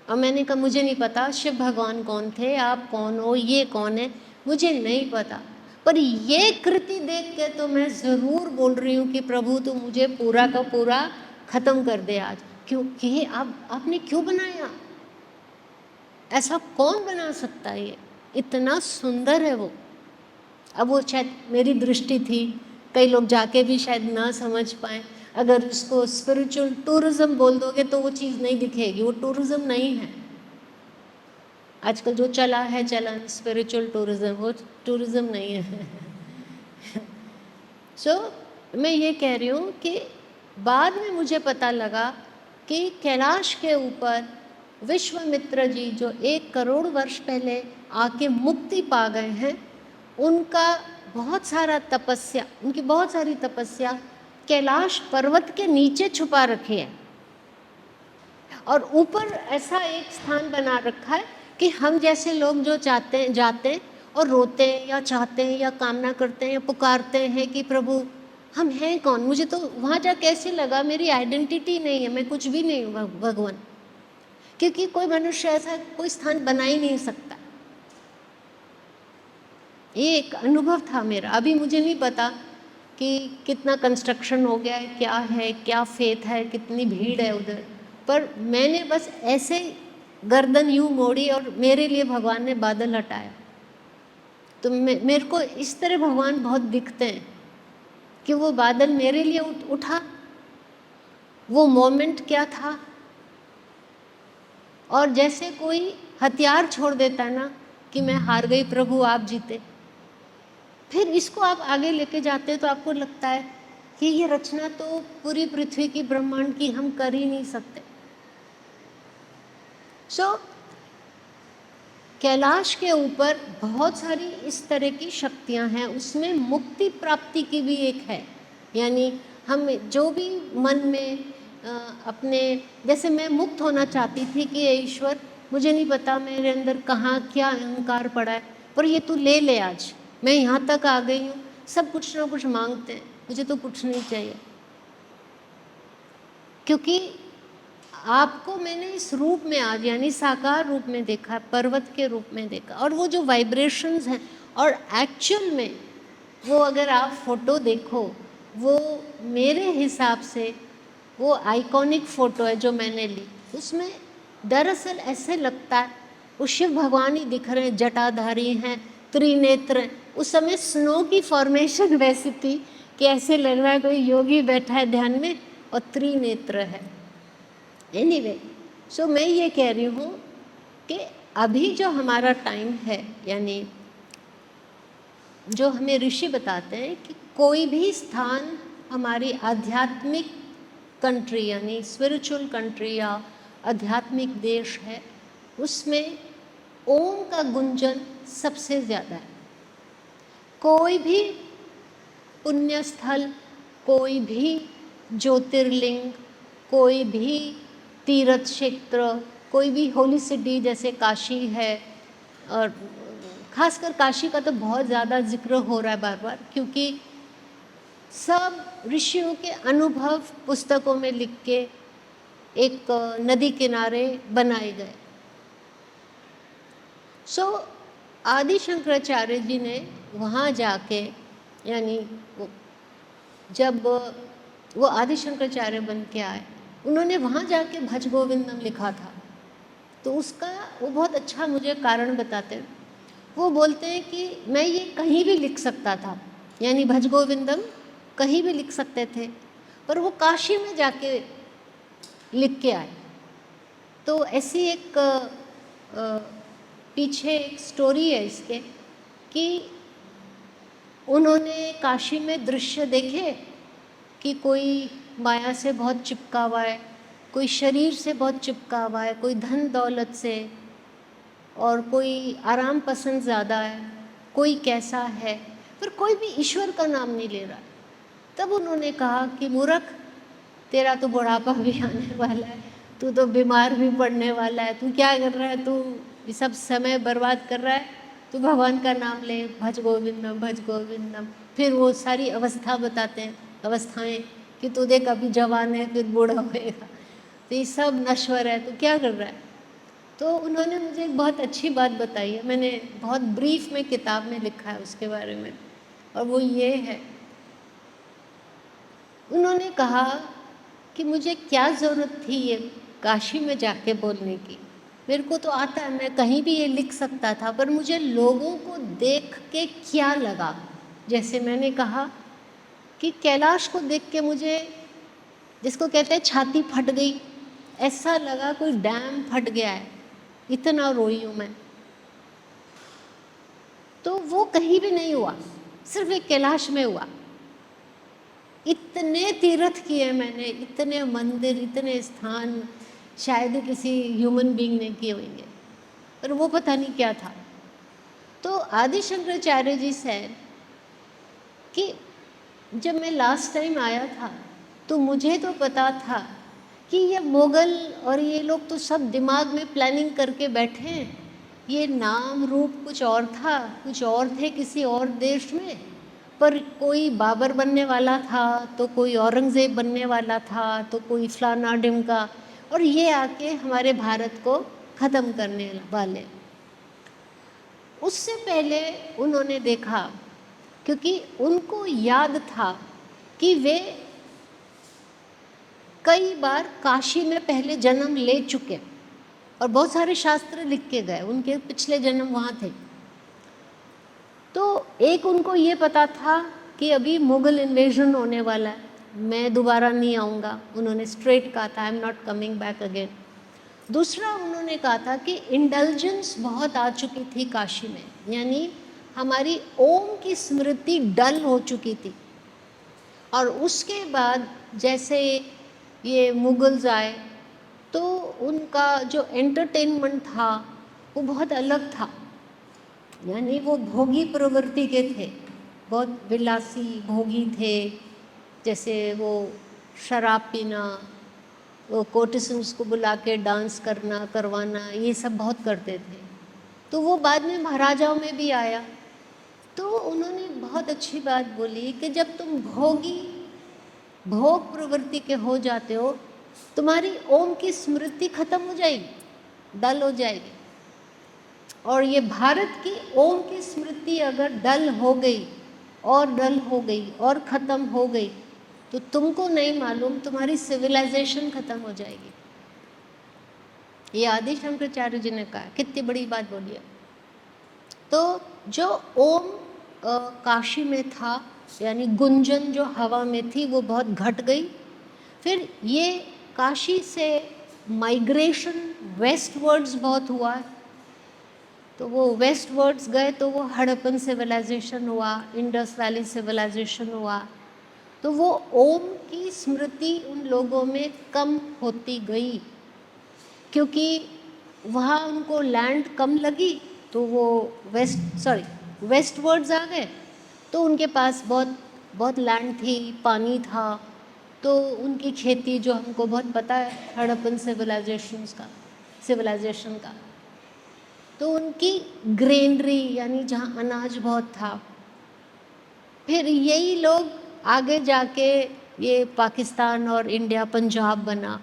और मैंने कहा मुझे नहीं पता शिव भगवान कौन थे, आप कौन हो, ये कौन है, मुझे नहीं पता, पर ये कृति देख के तो मैं ज़रूर बोल रही हूँ कि प्रभु तू मुझे पूरा का पूरा ख़त्म कर दे आज। क्योंकि आपने क्यों बनाया, ऐसा कौन बना सकता है, ये इतना सुंदर है वो। अब वो शायद मेरी दृष्टि थी, कई लोग जाके भी शायद ना समझ पाएँ। अगर उसको स्पिरिचुअल टूरिज्म बोल दोगे तो वो चीज़ नहीं दिखेगी, वो टूरिज्म नहीं है। आजकल जो चला है चलन स्पिरिचुअल टूरिज्म, वो टूरिज्म नहीं है। मैं ये कह रही हूँ कि बाद में मुझे पता लगा कि कैलाश के ऊपर विश्वामित्र जी जो 1 करोड़ वर्ष पहले आके मुक्ति पा गए हैं, उनका बहुत सारा तपस्या, उनकी बहुत सारी तपस्या कैलाश पर्वत के नीचे छुपा रखी है। और ऊपर ऐसा एक स्थान बना रखा है कि हम जैसे लोग जो चाहते हैं जाते हैं और रोते हैं या चाहते हैं या कामना करते हैं या पुकारते हैं कि प्रभु हम हैं कौन, मुझे तो वहाँ जा कैसे लगा मेरी आइडेंटिटी नहीं है, मैं कुछ भी नहीं हूँ भगवान, क्योंकि कोई मनुष्य ऐसा कोई स्थान बना ही नहीं सकता। ये एक अनुभव था मेरा। अभी मुझे नहीं पता कि कितना कंस्ट्रक्शन हो गया है, क्या फेथ है, कितनी भीड़ है उधर, पर मैंने बस ऐसे गर्दन यूँ मोड़ी और मेरे लिए भगवान ने बादल हटाया। तो मेरे को इस तरह भगवान बहुत दिखते हैं कि वो बादल मेरे लिए उठा, वो मोमेंट क्या था। और जैसे कोई हथियार छोड़ देता है ना कि मैं हार गई प्रभु आप जीते, फिर इसको आप आगे लेके जाते हैं तो आपको लगता है कि ये रचना तो पूरी पृथ्वी की ब्रह्मांड की हम कर ही नहीं सकते। कैलाश के ऊपर बहुत सारी इस तरह की शक्तियां हैं, उसमें मुक्ति प्राप्ति की भी एक है। यानी हम जो भी मन में अपने, जैसे मैं मुक्त होना चाहती थी कि ईश्वर मुझे नहीं पता मेरे अंदर कहाँ क्या अहंकार पड़ा है, पर ये तू ले ले, आज मैं यहाँ तक आ गई हूँ, सब कुछ ना कुछ मांगते हैं, मुझे तो कुछ नहीं चाहिए, क्योंकि आपको मैंने इस रूप में आज यानी साकार रूप में देखा, पर्वत के रूप में देखा, और वो जो वाइब्रेशंस हैं, और एक्चुअल में वो अगर आप फोटो देखो, वो मेरे हिसाब से वो आइकॉनिक फ़ोटो है जो मैंने ली, उसमें दरअसल ऐसे लगता है वो शिव भगवान ही दिख रहे हैं, जटाधारी हैं, त्रिनेत्र हैं। उस समय स्नो की फॉर्मेशन वैसी थी कि ऐसे लग रहा है कोई योगी बैठा है ध्यान में और त्रिनेत्र है। एनीवे, मैं ये कह रही हूँ कि अभी जो हमारा टाइम है, यानी जो हमें ऋषि बताते हैं कि कोई भी स्थान हमारी आध्यात्मिक कंट्री यानी स्पिरिचुअल कंट्री या आध्यात्मिक देश है, उसमें ओम का गुंजन सबसे ज़्यादा है। कोई भी पुण्य स्थल, कोई भी ज्योतिर्लिंग, कोई भी तीर्थ क्षेत्र, कोई भी होली सिटी जैसे काशी है, और खासकर काशी का तो बहुत ज़्यादा जिक्र हो रहा है बार बार, क्योंकि सब ऋषियों के अनुभव पुस्तकों में लिख के एक नदी किनारे बनाए गए। आदि शंकराचार्य जी ने वहाँ जाके, यानी जब वो आदि शंकराचार्य बन के आए, उन्होंने वहाँ जाके भज गोविंदम लिखा था। तो उसका वो बहुत अच्छा मुझे कारण बताते हैं। वो बोलते हैं कि मैं ये कहीं भी लिख सकता था, यानी भज गोविंदम कहीं भी लिख सकते थे, पर वो काशी में जाके लिख के आए। तो ऐसी एक पीछे एक स्टोरी है इसके कि उन्होंने काशी में दृश्य देखे कि कोई माया से बहुत चिपका हुआ है, कोई शरीर से बहुत चिपका हुआ है, कोई धन दौलत से, और कोई आराम पसंद ज़्यादा है, कोई कैसा है, पर कोई भी ईश्वर का नाम नहीं ले रहा। तब उन्होंने कहा कि मूर्ख, तेरा तो बुढ़ापा भी आने वाला है, तू तो बीमार भी पड़ने वाला है, तू क्या कर रहा है, तू ये सब समय बर्बाद कर रहा है, तू भगवान का नाम ले, भज गोविंदम भज गोविंदम। फिर वो सारी अवस्था बताते हैं, अवस्थाएं कि तू देख अभी जवान है फिर बूढ़ा होएगा, तो ये सब नश्वर है, तो क्या कर रहा है। तो उन्होंने मुझे एक बहुत अच्छी बात बताई है, मैंने बहुत ब्रीफ में किताब में लिखा है उसके बारे में, और वो ये है, उन्होंने कहा कि मुझे क्या ज़रूरत थी ये काशी में जाके बोलने की, मेरे को तो आता है, मैं कहीं भी ये लिख सकता था, पर मुझे लोगों को देख के क्या लगा। जैसे मैंने कहा कि कैलाश को देख के मुझे, जिसको कहते हैं छाती फट गई, ऐसा लगा कोई डैम फट गया है, इतना रोई हूँ मैं। तो वो कहीं भी नहीं हुआ, सिर्फ एक कैलाश में हुआ। इतने तीर्थ किए मैंने, इतने मंदिर, इतने स्थान शायद ही किसी ह्यूमन बीइंग ने किए होंगे, पर वो पता नहीं क्या था। तो आदि शंकराचार्य जी से कि जब मैं लास्ट टाइम आया था तो मुझे तो पता था कि ये मुगल और ये लोग तो सब दिमाग में प्लानिंग करके बैठे हैं, ये नाम रूप कुछ और था, कुछ और थे किसी और देश में, पर कोई बाबर बनने वाला था, तो कोई औरंगज़ेब बनने वाला था, तो कोई फलाना ढिमका, और ये आके हमारे भारत को ख़त्म करने वाले। उससे पहले उन्होंने देखा, क्योंकि उनको याद था कि वे कई बार काशी में पहले जन्म ले चुके और बहुत सारे शास्त्र लिख के गए, उनके पिछले जन्म वहाँ थे। तो एक उनको ये पता था कि अभी मुग़ल इन्वेजन होने वाला है, मैं दोबारा नहीं आऊँगा, उन्होंने स्ट्रेट कहा था, I am not coming back again. दूसरा उन्होंने कहा था कि इंडल्जेंस बहुत आ चुकी थी काशी में, यानी हमारी ओम की स्मृति डल हो चुकी थी, और उसके बाद जैसे ये मुगल्स आए तो उनका जो एंटरटेनमेंट था वो बहुत अलग था, यानी वो भोगी प्रवृत्ति के थे, बहुत विलासी भोगी थे, जैसे वो शराब पीना, वो कोर्टिसन्स को बुला के डांस करना करवाना, ये सब बहुत करते थे। तो वो बाद में महाराजाओं में भी आया। तो उन्होंने बहुत अच्छी बात बोली कि जब तुम भोगी भोग प्रवृत्ति के हो जाते हो, तुम्हारी ओम की स्मृति खत्म हो जाएगी, डल हो जाएगी। और ये भारत की ओम की स्मृति अगर डल हो गई और डल हो गई और ख़त्म हो गई, तो तुमको नहीं मालूम तुम्हारी सिविलाइजेशन ख़त्म हो जाएगी। ये आदि शंकराचार्य जी ने कहा, कितनी बड़ी बात बोली है। तो जो ओम काशी में था, यानी गुंजन जो हवा में थी वो बहुत घट गई। फिर ये काशी से माइग्रेशन वेस्टवर्ड्स बहुत हुआ, तो वो वेस्टवर्ड्स गए तो वो हड़प्पन सिविलाइजेशन हुआ, इंडस वैली सिविलाइजेशन हुआ। तो वो ओम की स्मृति उन लोगों में कम होती गई, क्योंकि वहाँ उनको लैंड कम लगी, तो वो वेस्टवर्ड्स आ गए, तो उनके पास बहुत बहुत लैंड थी, पानी था, तो उनकी खेती जो हमको बहुत पता है हड़प्पन सिविलाइजेशन का, तो उनकी ग्रेनरी यानी जहाँ अनाज बहुत था। फिर यही लोग आगे जाके ये पाकिस्तान और इंडिया पंजाब बना,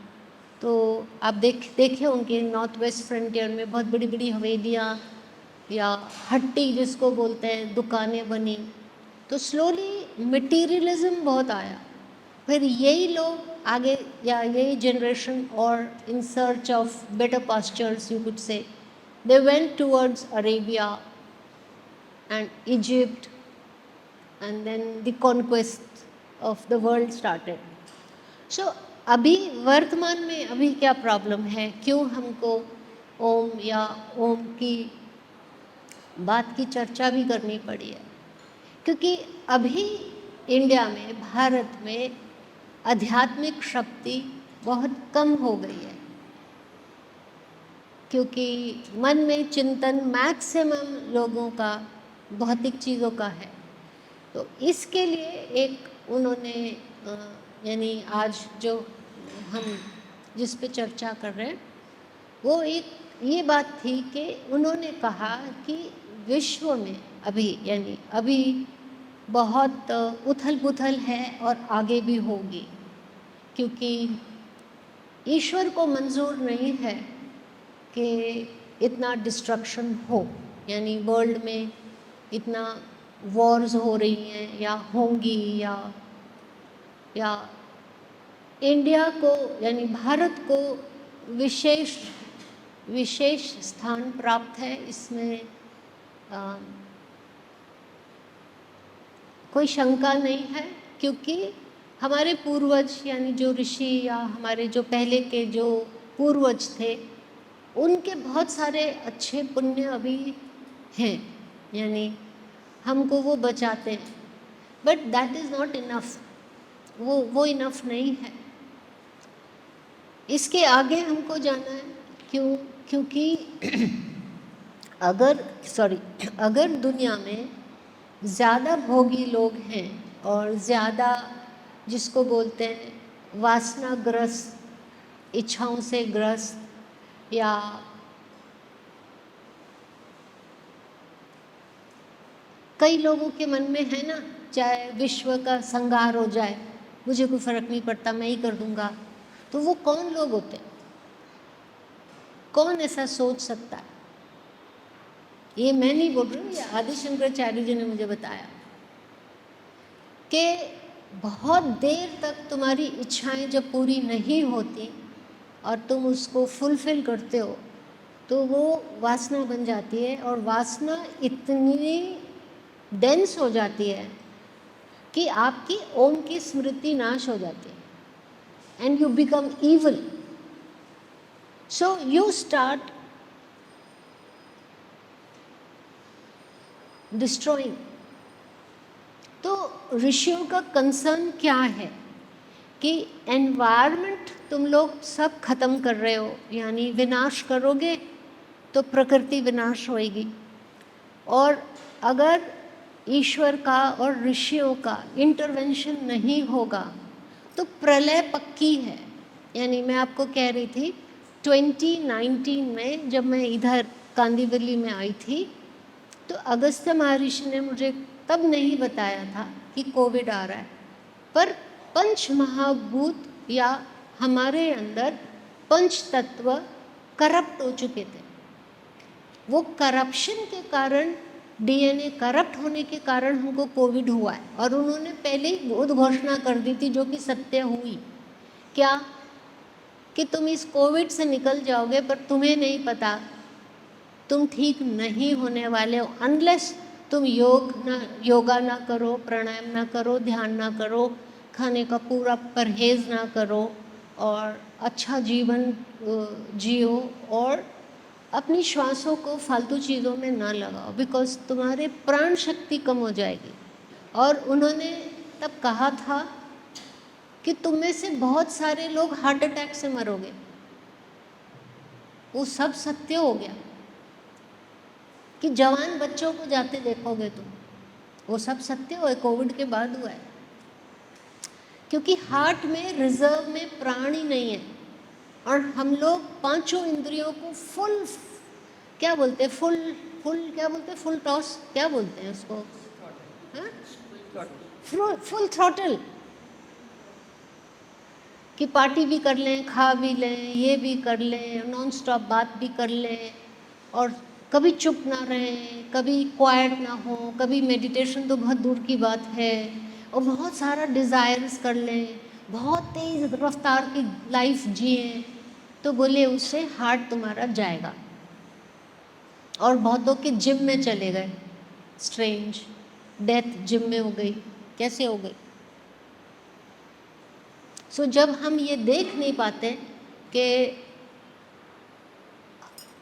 तो आप देखे उनके नॉर्थ वेस्ट फ्रंटियर में बहुत बड़ी बड़ी हवेलियाँ या हट्टी जिसको बोलते हैं, दुकानें बनी। तो स्लोली मटीरियलिज्म बहुत आया। फिर यही लोग आगे, या यही जनरेशन, और in search of better pastures you could say, they went towards Arabia and Egypt, and then the conquest of the world started. So अभी वर्तमान में अभी क्या प्रॉब्लम है, क्यों हमको ओम या ओम की बात की चर्चा भी करनी पड़ी है, क्योंकि अभी इंडिया में, भारत में आध्यात्मिक शक्ति बहुत कम हो गई है, क्योंकि मन में चिंतन मैक्सिमम लोगों का भौतिक चीज़ों का है। तो इसके लिए एक उन्होंने यानी आज जो हम जिस पे चर्चा कर रहे हैं, वो एक ये बात थी कि उन्होंने कहा कि विश्व में अभी, यानी अभी बहुत उथल पुथल है और आगे भी होगी। क्योंकि ईश्वर को मंजूर नहीं है कि इतना डिस्ट्रक्शन हो, यानी वर्ल्ड में इतना वॉर्स हो रही हैं या होंगी, या इंडिया को यानी भारत को विशेष स्थान प्राप्त है, इसमें कोई शंका नहीं है। क्योंकि हमारे पूर्वज यानी जो ऋषि या हमारे जो पहले के जो पूर्वज थे, उनके बहुत सारे अच्छे पुण्य अभी हैं, यानी हमको वो बचाते हैं। But that is not enough, वो इनफ नहीं है। इसके आगे हमको जाना है। क्योंकि अगर दुनिया में ज़्यादा भोगी लोग हैं और ज़्यादा जिसको बोलते हैं वासनाग्रस्त, इच्छाओं से ग्रस्त, या कई लोगों के मन में है ना, चाहे विश्व का संहार हो जाए मुझे कोई फ़र्क नहीं पड़ता, मैं ही कर दूंगा। तो वो कौन लोग होते हैं? कौन ऐसा सोच सकता है? ये मैं नहीं बोल रही हूँ, ये आदि शंकराचार्य जी ने मुझे बताया कि बहुत देर तक तुम्हारी इच्छाएं जब पूरी नहीं होती और तुम उसको फुलफिल करते हो तो वो वासना बन जाती है, और वासना इतनी डेंस हो जाती है कि आपकी ओम की स्मृति नाश हो जाती है and you become evil. So you start destroying. तो ऋषियों का कंसर्न क्या है कि एनवायरनमेंट तुम लोग सब खत्म कर रहे हो, यानी विनाश करोगे तो प्रकृति विनाश होएगी। और अगर ईश्वर का और ऋषियों का इंटरवेंशन नहीं होगा तो प्रलय पक्की है। यानी मैं आपको कह रही थी 2019 में जब मैं इधर कांदीवली में आई थी तो अगस्त्य महर्षि ने मुझे तब नहीं बताया था कि कोविड आ रहा है, पर पंच महाभूत या हमारे अंदर पंच तत्व करप्ट हो चुके थे। वो करप्शन के कारण, डीएनए करप्ट होने के कारण हमको कोविड हुआ है। और उन्होंने पहले ही उद्घोषणा कर दी थी, जो कि सत्य हुई, क्या कि तुम इस कोविड से निकल जाओगे, पर तुम्हें नहीं पता तुम ठीक नहीं होने वाले हो अनलेस तुम योगा ना करो, प्राणायाम ना करो, ध्यान ना करो, खाने का पूरा परहेज ना करो और अच्छा जीवन जियो और अपनी श्वासों को फालतू चीज़ों में ना लगाओ, बिकॉज तुम्हारे प्राण शक्ति कम हो जाएगी। और उन्होंने तब कहा था कि तुम में से बहुत सारे लोग हार्ट अटैक से मरोगे। वो सब सत्य हो गया कि जवान बच्चों को जाते देखोगे तुम, वो सब सत्य हुआ है, कोविड के बाद हुआ है। क्योंकि हार्ट में रिजर्व में प्राण ही नहीं है और हम लोग पांचों इंद्रियों को फुल क्या बोलते हैं, फुल टॉस क्या बोलते हैं उसको, फुल थ्रॉटल, कि पार्टी भी कर लें, खा भी लें, ये भी कर लें, नॉन स्टॉप बात भी कर लें और कभी चुप ना रहें, कभी क्वाइट ना हो, कभी मेडिटेशन तो बहुत दूर की बात है, और बहुत सारा डिज़ायर्स कर लें, बहुत तेज़ रफ्तार की लाइफ जिए, तो बोले उससे हार्ट तुम्हारा जाएगा। और बहुतों के जिम में चले गए, स्ट्रेंज डेथ जिम में हो गई, कैसे हो गई? सो जब हम ये देख नहीं पाते कि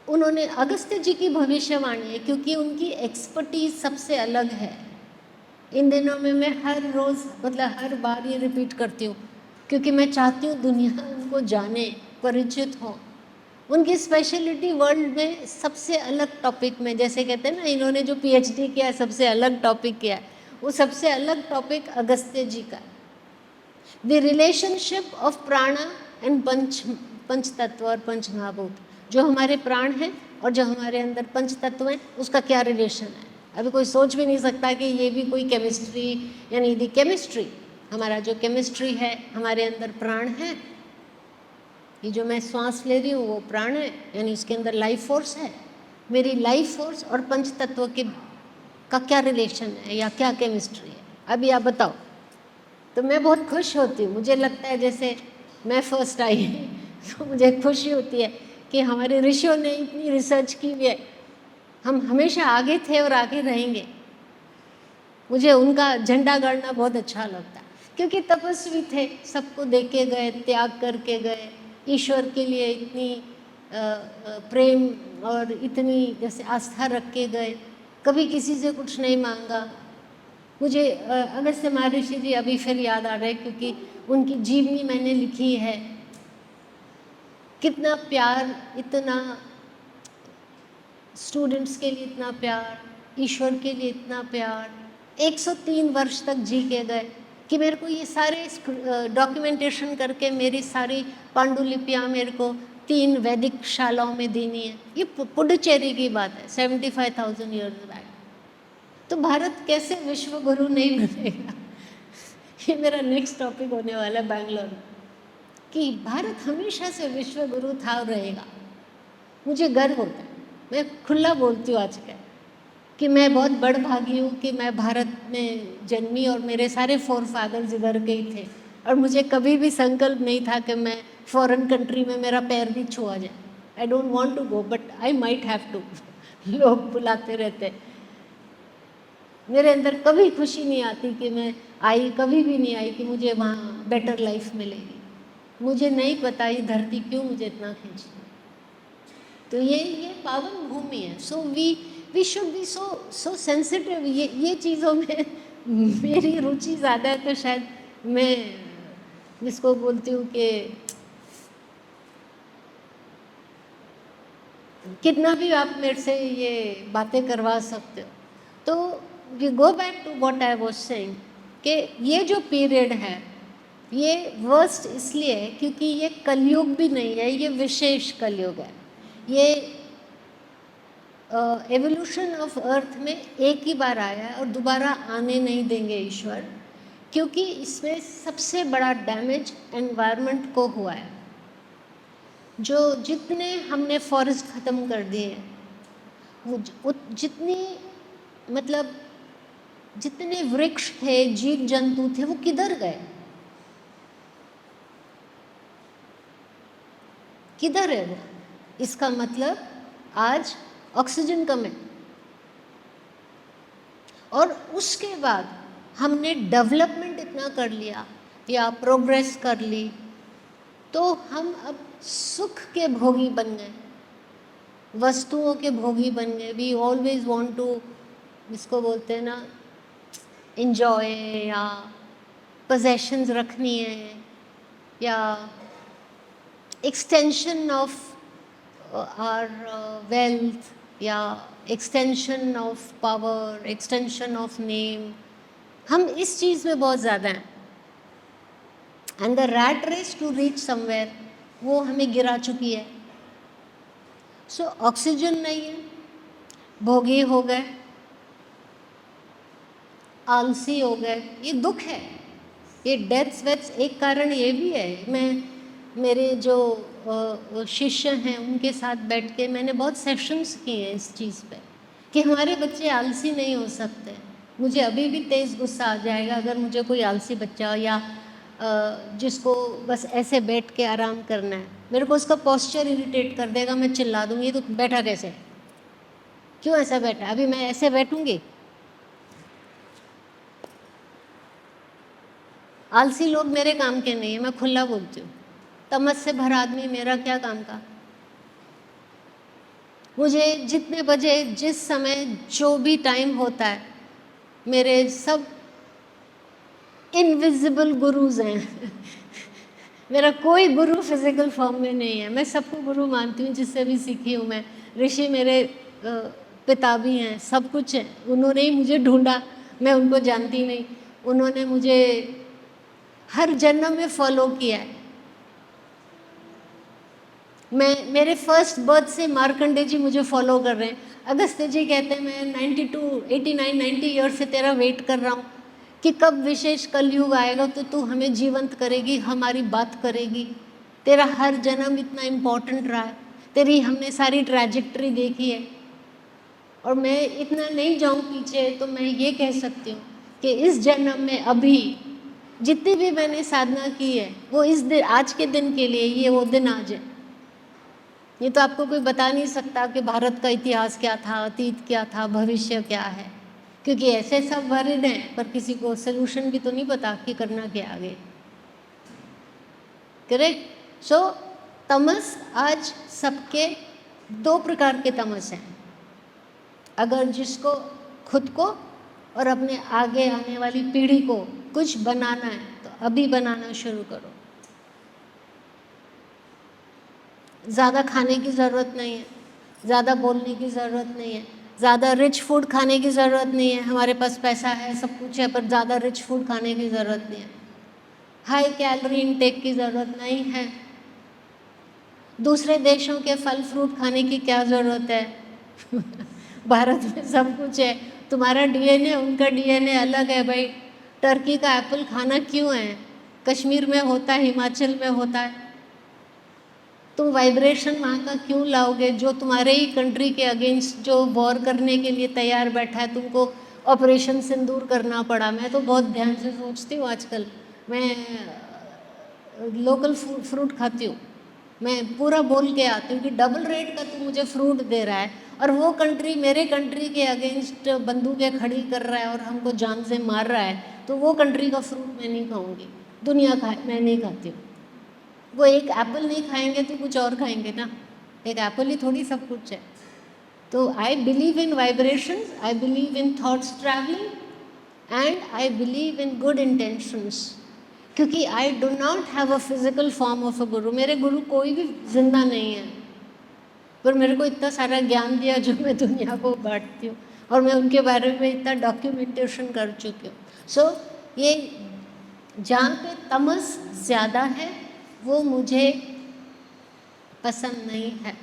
उन्होंने, अगस्त्य जी की भविष्यवाणी है क्योंकि उनकी एक्सपर्टीज सबसे अलग है। इन दिनों में मैं हर रोज़ मतलब हर बार ये रिपीट करती हूँ क्योंकि मैं चाहती हूँ दुनिया उनको जाने, परिचित हो। उनकी स्पेशलिटी वर्ल्ड में सबसे अलग टॉपिक में, जैसे कहते हैं ना इन्होंने जो पीएचडी किया है सबसे अलग टॉपिक किया है, वो सबसे अलग टॉपिक अगस्त्य जी का, द रिलेशनशिप ऑफ प्राणा एंड पंच तत्व और पंच महाभूत। जो हमारे प्राण हैं और जो हमारे अंदर पंच तत्व हैं उसका क्या रिलेशन है। अभी कोई सोच भी नहीं सकता कि ये भी कोई केमिस्ट्री यानी दी केमिस्ट्री हमारा जो केमिस्ट्री है, हमारे अंदर प्राण है, ये जो मैं श्वास ले रही हूँ वो प्राण है, यानी इसके अंदर लाइफ फोर्स है। मेरी लाइफ फोर्स और पंच तत्व के का क्या रिलेशन है या क्या केमिस्ट्री है, अभी आप बताओ। तो मैं बहुत खुश होती हूँ, मुझे लगता है जैसे मैं फर्स्ट आई तो मुझे खुशी होती है कि हमारे ऋषियों ने इतनी रिसर्च की हुई है, हम हमेशा आगे थे और आगे रहेंगे। मुझे उनका झंडा गाड़ना बहुत अच्छा लगता है, क्योंकि तपस्वी थे, सबको दे के गए, त्याग करके गए, ईश्वर के लिए इतनी प्रेम और इतनी जैसे आस्था रख के गए, कभी किसी से कुछ नहीं मांगा। मुझे अगस्त्य महर्षि जी अभी फिर याद आ रहे, क्योंकि उनकी जीवनी मैंने लिखी है। कितना प्यार, इतना स्टूडेंट्स के लिए इतना प्यार, ईश्वर के लिए इतना प्यार, 103 वर्ष तक जी के गए कि मेरे को ये सारे डॉक्यूमेंटेशन करके मेरी सारी पांडुलिपियाँ मेरे को 3 वैदिक शालाओं में देनी है। ये पुडुचेरी की बात है, 75,000 ईयर्स बैक। तो भारत कैसे विश्व गुरु नहीं बनेगा? ये मेरा नेक्स्ट टॉपिक होने वाला है बैंगलोर में, कि भारत हमेशा से विश्व गुरु था और रहेगा। मुझे गर्व होता है, मैं खुला बोलती हूँ आज का कि मैं बहुत बड़भागी हूँ कि मैं भारत में जन्मी और मेरे सारे फोर फादर्स इधर के ही थे, और मुझे कभी भी संकल्प नहीं था कि मैं फॉरेन कंट्री में मेरा पैर भी छुआ जाए। I don't want to go, but I might have to. लोग बुलाते रहते, मेरे अंदर कभी खुशी नहीं आती कि मैं आई, कभी भी नहीं आई कि मुझे वहाँ बेटर लाइफ मिलेगी। मुझे नहीं पता ये धरती क्यों मुझे इतना खींचती। तो ये पावन भूमि है। So we should be so sensitive. ये चीज़ों में मेरी रुचि ज़्यादा है, तो शायद मैं जिसको बोलती हूँ कि कितना भी आप मेरे से ये बातें करवा सकते हो। तो we go back to what I was saying कि ये जो पीरियड है ये वर्स्ट इसलिए है क्योंकि ये कलयुग भी नहीं है, ये विशेष कलयुग है। ये एवोल्यूशन ऑफ अर्थ में एक ही बार आया है और दोबारा आने नहीं देंगे ईश्वर, क्योंकि इसमें सबसे बड़ा डैमेज एनवायरनमेंट को हुआ है। जो जितने हमने फॉरेस्ट ख़त्म कर दिए हैं, वो जितनी मतलब जितने वृक्ष थे, जीव जंतु थे, वो किधर गए? किधर है वो? इसका मतलब आज ऑक्सीजन कम है। और उसके बाद हमने डेवलपमेंट इतना कर लिया या प्रोग्रेस कर ली, तो हम अब सुख के भोगी बन गए, वस्तुओं के भोगी बन गए। वी ऑलवेज वांट टू, जिसको बोलते हैं ना, इंजॉय, या पोजेशंस रखनी है, या एक्सटेंशन ऑफ आवर वेल्थ, या extension of power, extension of name. हम इस चीज़ में बहुत ज़्यादा हैं। And the rat race to reach somewhere, वो हमें गिरा चुकी है। सो ऑक्सीजन नहीं है, भोगी हो गए, आलसी हो गए, ये दुख है। ये डेथ्स वेथ्स एक कारण ये भी है। मैं मेरे जो शिष्य हैं उनके साथ बैठ के मैंने बहुत सेशंस किए हैं इस चीज़ पे कि हमारे बच्चे आलसी नहीं हो सकते। मुझे अभी भी तेज़ गुस्सा आ जाएगा अगर मुझे कोई आलसी बच्चा या जिसको बस ऐसे बैठ के आराम करना है, मेरे को उसका पोस्चर इरिटेट कर देगा, मैं चिल्ला दूँगी तो बैठा कैसे, क्यों ऐसा बैठा, अभी मैं ऐसे बैठूँगी? आलसी लोग मेरे काम के नहीं है, मैं खुला बोलती हूँ। तमस से भरा आदमी मेरा क्या काम का? मुझे जितने बजे, जिस समय, जो भी टाइम होता है, मेरे सब इनविजिबल गुरुज हैं। मेरा कोई गुरु फिजिकल फॉर्म में नहीं है। मैं सबको गुरु मानती हूँ जिससे भी सीखी हूँ मैं। ऋषि मेरे पिता भी हैं, सब कुछ है। उन्होंने ही मुझे ढूंढा, मैं उनको जानती नहीं। उन्होंने मुझे हर जन्म में फॉलो किया है। मेरे फर्स्ट बर्थ से मार्कंडे जी मुझे फॉलो कर रहे हैं। अगस्त्य जी कहते हैं मैं 92, 89, 90 ईयर से तेरा वेट कर रहा हूँ कि कब विशेष कलयुग आएगा तो तू हमें जीवंत करेगी, हमारी बात करेगी। तेरा हर जन्म इतना इम्पोर्टेंट रहा है, तेरी हमने सारी ट्रैजेक्टरी देखी है। और मैं इतना नहीं जाऊं पीछे तो मैं ये कह सकती हूँ कि इस जन्म में अभी जितनी भी मैंने साधना की है वो इस दिन, आज के दिन के लिए ये वो दिन आज है। ये तो आपको कोई बता नहीं सकता कि भारत का इतिहास क्या था, अतीत क्या था, भविष्य क्या है, क्योंकि ऐसे सब वर्ड हैं पर किसी को सोल्यूशन भी तो नहीं पता कि करना क्या आगे। करेक्ट। सो तमस आज सबके दो प्रकार के तमस हैं। अगर जिसको खुद को और अपने आगे आने वाली पीढ़ी को कुछ बनाना है तो अभी बनाना शुरू करो। ज़्यादा खाने की ज़रूरत नहीं है, ज़्यादा बोलने की ज़रूरत नहीं है, ज़्यादा रिच फूड खाने की ज़रूरत नहीं है। हमारे पास पैसा है, सब कुछ है, पर ज़्यादा रिच फूड खाने की ज़रूरत नहीं है। हाई कैलोरी इनटेक की ज़रूरत नहीं है। दूसरे देशों के फल फ्रूट खाने की क्या ज़रूरत है? भारत में सब कुछ है। तुम्हारा डीएनए उनका डीएनए अलग है भाई। टर्की का एप्पल खाना क्यों है? कश्मीर में होता है, हिमाचल में होता है। तुम वाइब्रेशन वहाँ का क्यों लाओगे? जो तुम्हारे ही कंट्री के अगेंस्ट जो वॉर करने के लिए तैयार बैठा है, तुमको ऑपरेशन सिंदूर करना पड़ा। मैं तो बहुत ध्यान से सोचती हूँ आजकल। मैं लोकल फ्रूट खाती हूँ, मैं पूरा बोल के आती हूँ कि डबल रेट का तू मुझे फ्रूट दे रहा है और वो कंट्री मेरे कंट्री के अगेंस्ट बंदूकें खड़ी कर रहा है और हमको जान से मार रहा है, तो वो कंट्री का फ्रूट मैं नहीं खाऊंगी। दुनिया का मैं नहीं खाती हूँ। वो एक एप्पल नहीं खाएंगे तो कुछ और खाएंगे ना, एक एप्पल ही थोड़ी सब कुछ है। तो I believe in vibrations, I believe in thoughts travelling and I believe in good intentions, क्योंकि I do not have a physical form of a guru. मेरे गुरु कोई भी जिंदा नहीं है, पर मेरे को इतना सारा ज्ञान दिया जो मैं दुनिया को बांटती हूँ और मैं उनके बारे में इतना डॉक्यूमेंटेशन कर चुकी हूँ। सो ये जहाँ पे तमस ज़्यादा है वो मुझे पसंद नहीं है।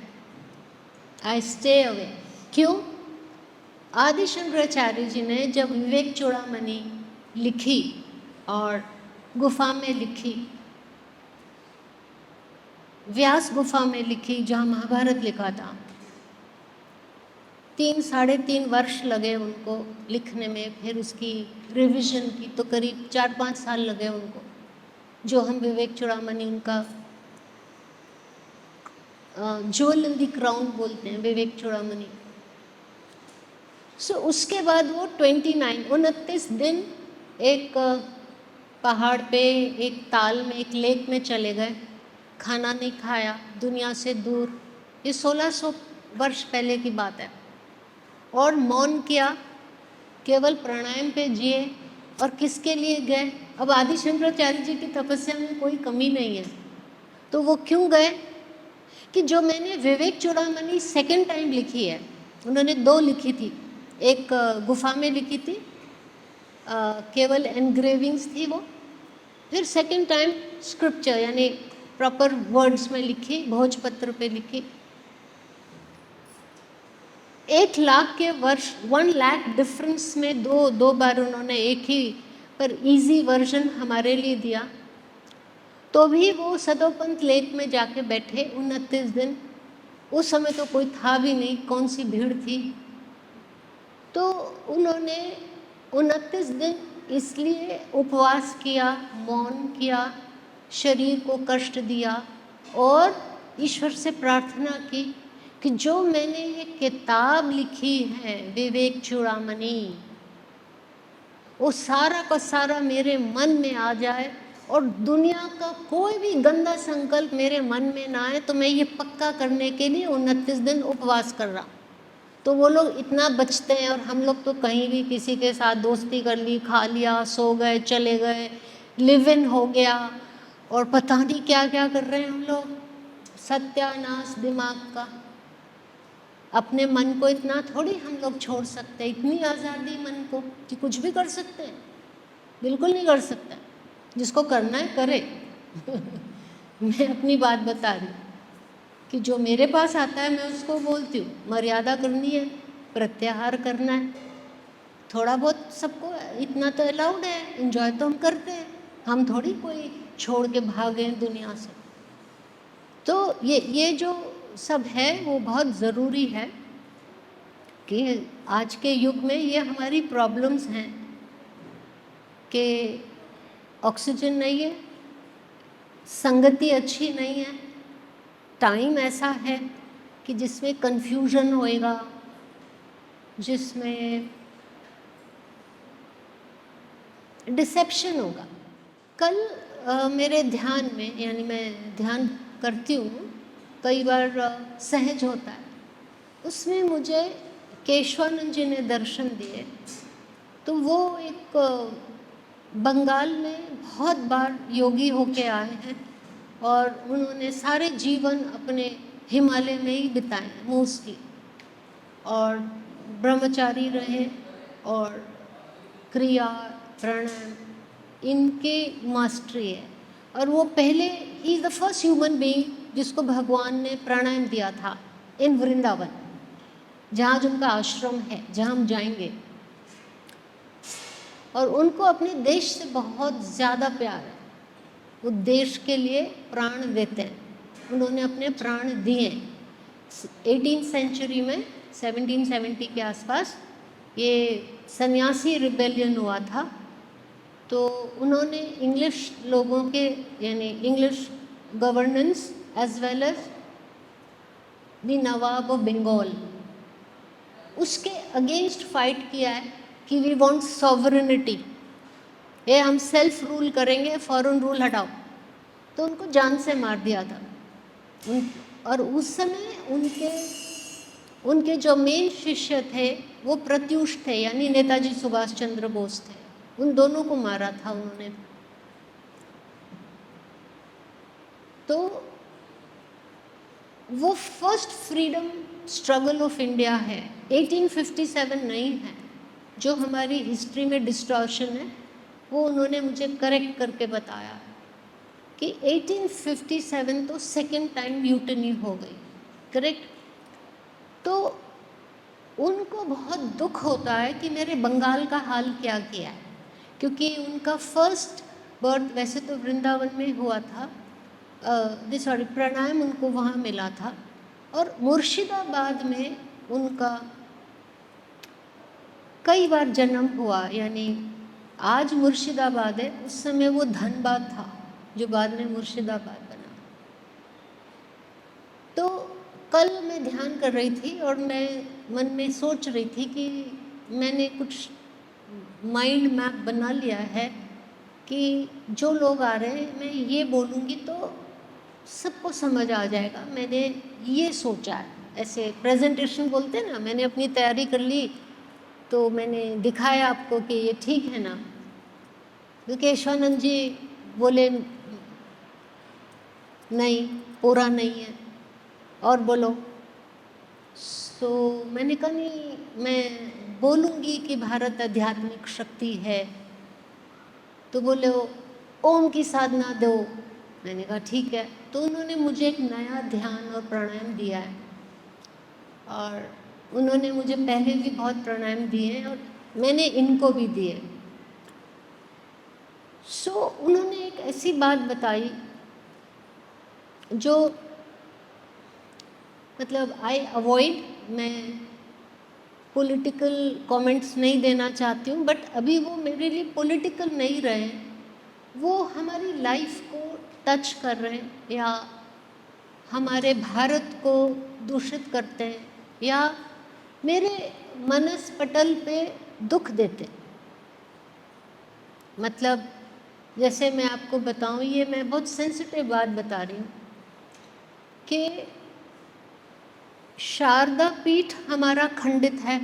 I stay away. क्यों? आदि शंकराचार्य जी ने जब विवेक चूड़ामणि लिखी और गुफा में लिखी, व्यास गुफा में लिखी जहाँ महाभारत लिखा था, 3-3.5 वर्ष लगे उनको लिखने में, फिर उसकी रिवीजन की तो करीब 4-5 साल लगे उनको, जो हम विवेक चूड़ामणि उनका ज्वेल इन द क्राउन बोलते हैं, विवेक चूड़ामणि। सो उसके बाद वो 29 दिन एक पहाड़ पे, एक ताल में, एक लेक में चले गए, खाना नहीं खाया, दुनिया से दूर। ये 1600 वर्ष पहले की बात है। और मौन किया, केवल प्राणायाम पे जिए। और किसके लिए गए? अब आदि शंकराचार्य जी की तपस्या में कोई कमी नहीं है, तो वो क्यों गए? कि जो मैंने विवेक चूड़ामणि सेकेंड टाइम लिखी है, उन्होंने 2 लिखी थी, एक गुफा में लिखी थी, केवल एनग्रेविंग्स थी वो, फिर सेकेंड टाइम स्क्रिप्चर यानी प्रॉपर वर्ड्स में लिखी, भोजपत्र पे लिखी। 1 लाख के वर्ष, 1 लाख डिफरेंस में दो बार उन्होंने एक ही पर इजी वर्जन हमारे लिए दिया। तो भी वो सदोपंत लेक में जाके बैठे 29 दिन। उस समय तो कोई था भी नहीं, कौन सी भीड़ थी। तो उन्होंने 29 दिन इसलिए उपवास किया, मौन किया, शरीर को कष्ट दिया और ईश्वर से प्रार्थना की कि जो मैंने ये किताब लिखी है विवेक चूड़ामणि, वो सारा का सारा मेरे मन में आ जाए और दुनिया का कोई भी गंदा संकल्प मेरे मन में ना आए। तो मैं ये पक्का करने के लिए 29 दिन उपवास कर रहा। तो वो लोग इतना बचते हैं और हम लोग तो कहीं भी किसी के साथ दोस्ती कर ली, खा लिया, सो गए, चले गए, लिव इन हो गया और पता नहीं क्या क्या कर रहे हैं हम लोग। सत्यानाश दिमाग का। अपने मन को इतना थोड़ी हम लोग छोड़ सकते, इतनी आज़ादी मन को कि कुछ भी कर सकते हैं? बिल्कुल नहीं कर सकता। जिसको करना है करे। मैं अपनी बात बता रही कि जो मेरे पास आता है मैं उसको बोलती हूँ, मर्यादा करनी है, प्रत्याहार करना है, थोड़ा बहुत सबको इतना तो अलाउड है, एंजॉय तो हम करते हैं, हम थोड़ी कोई छोड़ के भागे दुनिया से। तो ये जो सब है वो बहुत ज़रूरी है कि आज के युग में ये हमारी प्रॉब्लम्स हैं कि ऑक्सीजन नहीं है, संगति अच्छी नहीं है, टाइम ऐसा है कि जिसमें कन्फ्यूजन होएगा, जिसमें डिसेप्शन होगा। कल मेरे ध्यान में, यानी मैं ध्यान करती हूँ, कई बार सहज होता है, उसमें मुझे केशवानंद जी ने दर्शन दिए। तो वो एक बंगाल में बहुत बार योगी होके आए हैं और उन्होंने सारे जीवन अपने हिमालय में ही बिताए मोस्टली, और ब्रह्मचारी रहे और क्रिया प्राणायाम इनके मास्टरी है। और वो पहले ही द फर्स्ट ह्यूमन बीइंग जिसको भगवान ने प्राणायाम दिया था इन वृंदावन, जहाँ जिनका आश्रम है, जहाँ हम जाएंगे। और उनको अपने देश से बहुत ज़्यादा प्यार है, वो देश के लिए प्राण देते हैं, उन्होंने अपने प्राण दिए। 18th सेंचुरी में 1770 के आसपास ये सन्यासी रिबेलियन हुआ था, तो उन्होंने इंग्लिश लोगों के, यानी English governance as well as the nawab of Bengal, उसके अगेंस्ट फाइट किया है कि वी वांट सॉवरेनिटी, ये हम सेल्फ रूल करेंगे, फॉरेन रूल हटाओ। तो उनको जान से मार दिया था और उस समय उनके जो मेन शिष्य थे वो प्रत्युष थे, यानी नेताजी सुभाष चंद्र बोस थे, उन दोनों को मारा था उन्होंने। तो वो first freedom struggle of India है, 1857 नहीं है। जो हमारी हिस्ट्री में डिस्टॉर्शन है वो उन्होंने मुझे करेक्ट करके बताया कि 1857 तो सेकेंड टाइम म्यूटनी हो गई, करेक्ट। तो उनको बहुत दुख होता है कि मेरे बंगाल का हाल क्या किया है, क्योंकि उनका फर्स्ट बर्थ वैसे तो वृंदावन में हुआ था, प्राणायाम उनको वहाँ मिला था, और मुर्शिदाबाद में उनका कई बार जन्म हुआ, यानी आज मुर्शिदाबाद है, उस समय वो धनबाद था जो बाद में मुर्शिदाबाद बना। तो कल मैं ध्यान कर रही थी और मैं मन में सोच रही थी कि मैंने कुछ माइंड मैप बना लिया है कि जो लोग आ रहे हैं मैं ये बोलूँगी तो सबको समझ आ जाएगा। मैंने ये सोचा है, ऐसे प्रेजेंटेशन बोलते हैं ना, मैंने अपनी तैयारी कर ली तो मैंने दिखाया आपको कि ये ठीक है ना। तो केशवानंद जी बोले नहीं, पूरा नहीं है, और बोलो। सो मैंने कहा नहीं, मैं बोलूँगी कि भारत आध्यात्मिक शक्ति है। तो बोले ओम की साधना दो। मैंने कहा ठीक है। तो उन्होंने मुझे एक नया ध्यान और प्राणायाम दिया है, और उन्होंने मुझे पहले भी बहुत प्राणायाम दिए हैं और मैंने इनको भी दिए। सो उन्होंने एक ऐसी बात बताई जो मतलब आई अवॉइड, मैं पॉलिटिकल कमेंट्स नहीं देना चाहती हूँ, बट अभी वो मेरे लिए पॉलिटिकल नहीं रहे, वो हमारी लाइफ को टच कर रहे हैं या हमारे भारत को दूषित करते हैं या मेरे मनस पटल पे दुख देते। मतलब जैसे मैं आपको बताऊं, ये मैं बहुत सेंसिटिव बात बता रही हूँ कि शारदा पीठ हमारा खंडित है,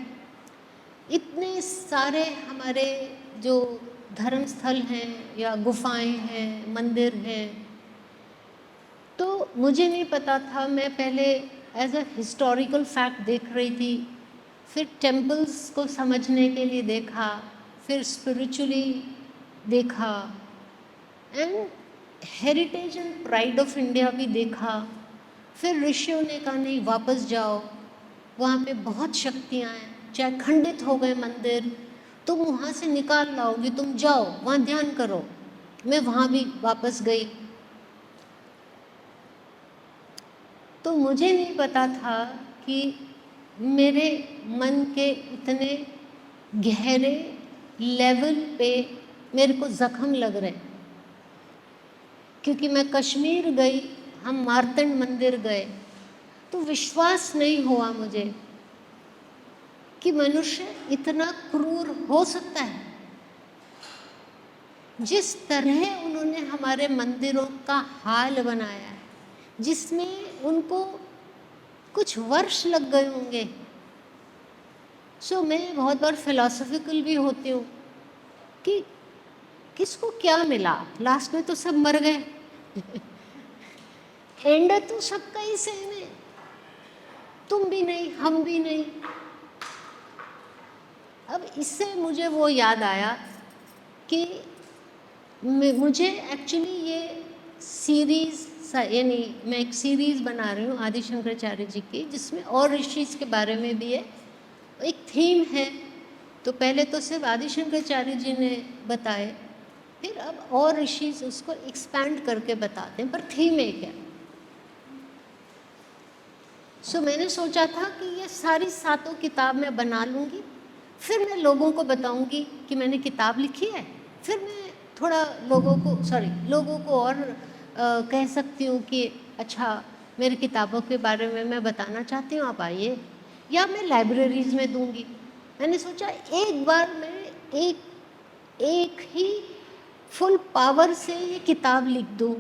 इतने सारे हमारे जो धर्म स्थल हैं या गुफाएं हैं, मंदिर हैं, तो मुझे नहीं पता था। मैं पहले एज अ हिस्टोरिकल फैक्ट देख रही थी, फिर टेम्पल्स को समझने के लिए देखा, फिर स्पिरिचुअली देखा, and heritage and pride of India भी देखा। फिर ऋषियों ने कहा नहीं, वापस जाओ, वहाँ पे बहुत शक्तियाँ हैं, चाहे खंडित हो गए मंदिर, तुम वहाँ से निकाल लाओगी, तुम जाओ वहाँ ध्यान करो। मैं वहाँ भी वापस गई। तो मुझे नहीं पता था कि मेरे मन के इतने गहरे लेवल पे मेरे को ज़ख्म लग रहे हैं। क्योंकि मैं कश्मीर गई, हम मार्तंड मंदिर गए, तो विश्वास नहीं हुआ मुझे कि मनुष्य इतना क्रूर हो सकता है। जिस तरह उन्होंने हमारे मंदिरों का हाल बनाया है, जिसमें उनको कुछ वर्ष लग गए होंगे। मैं बहुत बार फिलॉसफिकल भी होती हूँ कि किसको क्या मिला, लास्ट में तो सब मर गए। एंड तो सबका ही सेम है, तुम भी नहीं, हम भी नहीं। अब इससे मुझे वो याद आया कि मुझे एक्चुअली ये सीरीज़, यानी मैं एक सीरीज़ बना रही हूँ आदि शंकराचार्य जी की, जिसमें और ऋषिज़ के बारे में भी है, एक थीम है। तो पहले तो सिर्फ आदि शंकराचार्य जी ने बताए, फिर अब और ऋषिज़ उसको एक्सपैंड करके बताते हैं, पर थीम एक है। मैंने सोचा था कि ये सारी सातों किताब मैं बना लूँगी, फिर मैं लोगों को बताऊँगी कि मैंने किताब लिखी है, फिर मैं थोड़ा लोगों को और कह सकती हूँ कि अच्छा मेरी किताबों के बारे में मैं बताना चाहती हूँ, आप आइए, या मैं लाइब्रेरीज़ में दूँगी। मैंने सोचा एक बार मैं एक ही फुल पावर से ये किताब लिख दूँ।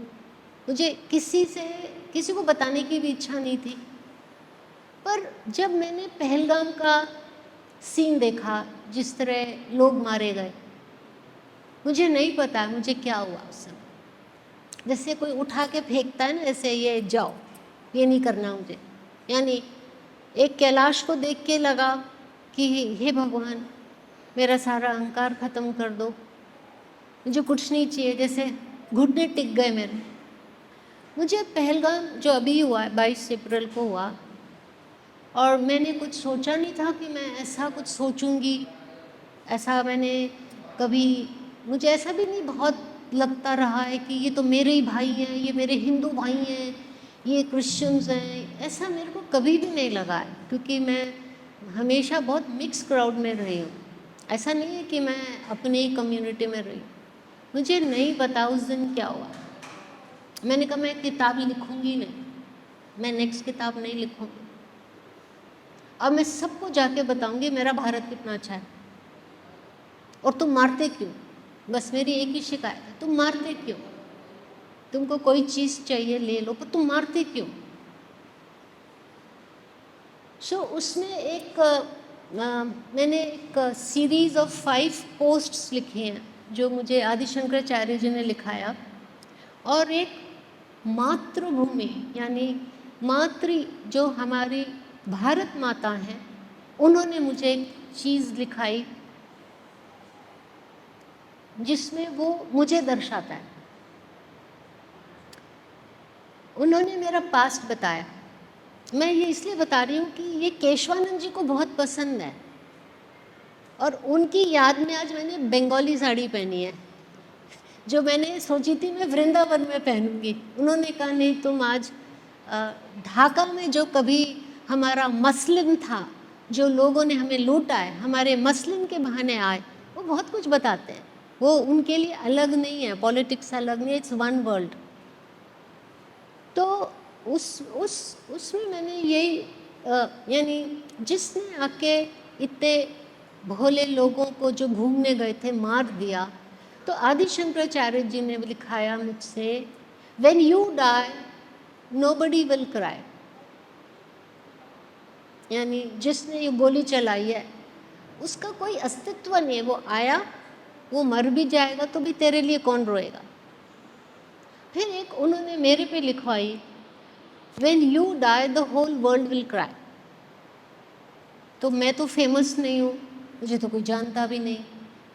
मुझे किसी को बताने की भी इच्छा नहीं थी। पर जब मैंने पहलगाम का सीन देखा, जिस तरह लोग मारे गए, मुझे नहीं पता मुझे क्या हुआ उस समय। जैसे कोई उठा के फेंकता है ना, ऐसे ये जाओ, ये नहीं करना मुझे। यानी एक कैलाश को देख के लगा कि हे भगवान, मेरा सारा अहंकार ख़त्म कर दो, मुझे कुछ नहीं चाहिए। जैसे घुटने टिक गए मेरे। मुझे पहलगाम जो अभी हुआ है, 22 अप्रैल को हुआ, और मैंने कुछ सोचा नहीं था कि मैं ऐसा कुछ सोचूंगी। ऐसा मैंने कभी, मुझे ऐसा भी नहीं बहुत लगता रहा है कि ये तो मेरे ही भाई हैं, ये मेरे हिंदू भाई हैं, ये क्रिश्चियंस हैं। ऐसा मेरे को कभी भी नहीं लगा है, क्योंकि मैं हमेशा बहुत मिक्स क्राउड में रही हूँ। ऐसा नहीं है कि मैं अपनी कम्युनिटी में रही। मुझे नहीं पता उस दिन क्या हुआ। मैंने कहा मैं किताब लिखूंगी नहीं, मैं नेक्स्ट किताब नहीं लिखूंगी। अब मैं सबको जाके बताऊंगी मेरा भारत कितना अच्छा है, और तुम मारते क्यों। बस मेरी एक ही शिकायत है, तुम मारते क्यों। तुमको कोई चीज़ चाहिए ले लो, पर तुम मारते क्यों। उसमें मैंने एक सीरीज़ ऑफ 5 पोस्ट्स लिखे हैं जो मुझे आदि शंकराचार्य जी ने लिखाया, और एक मातृभूमि यानी जो हमारी भारत माता हैं, उन्होंने मुझे एक चीज़ लिखाई जिसमें वो मुझे दर्शाता है। उन्होंने मेरा पास्ट बताया। मैं ये इसलिए बता रही हूँ कि ये केशवानंद जी को बहुत पसंद है, और उनकी याद में आज मैंने बंगाली साड़ी पहनी है, जो मैंने सोची थी मैं वृंदावन में पहनूंगी। उन्होंने कहा नहीं, तुम आज ढाका में जो कभी हमारा मसलिन था, जो लोगों ने हमें लूटा है, हमारे मसलिन के बहाने आए। वो बहुत कुछ बताते हैं, वो उनके लिए अलग नहीं है, पॉलिटिक्स अलग नहीं है, इट्स वन वर्ल्ड। तो उसमें मैंने यही यानी जिसने आके इतने भोले लोगों को जो घूमने गए थे मार दिया, तो आदि शंकराचार्य जी ने लिखाया मुझसे, when you die nobody will cry. यानी जिसने ये गोली चलाई है उसका कोई अस्तित्व नहीं है। वो आया, वो मर भी जाएगा तो भी तेरे लिए कौन रोएगा। फिर एक उन्होंने मेरे पे लिखवाई, when you die the whole world will cry. तो मैं तो फेमस नहीं हूँ, मुझे तो कोई जानता भी नहीं,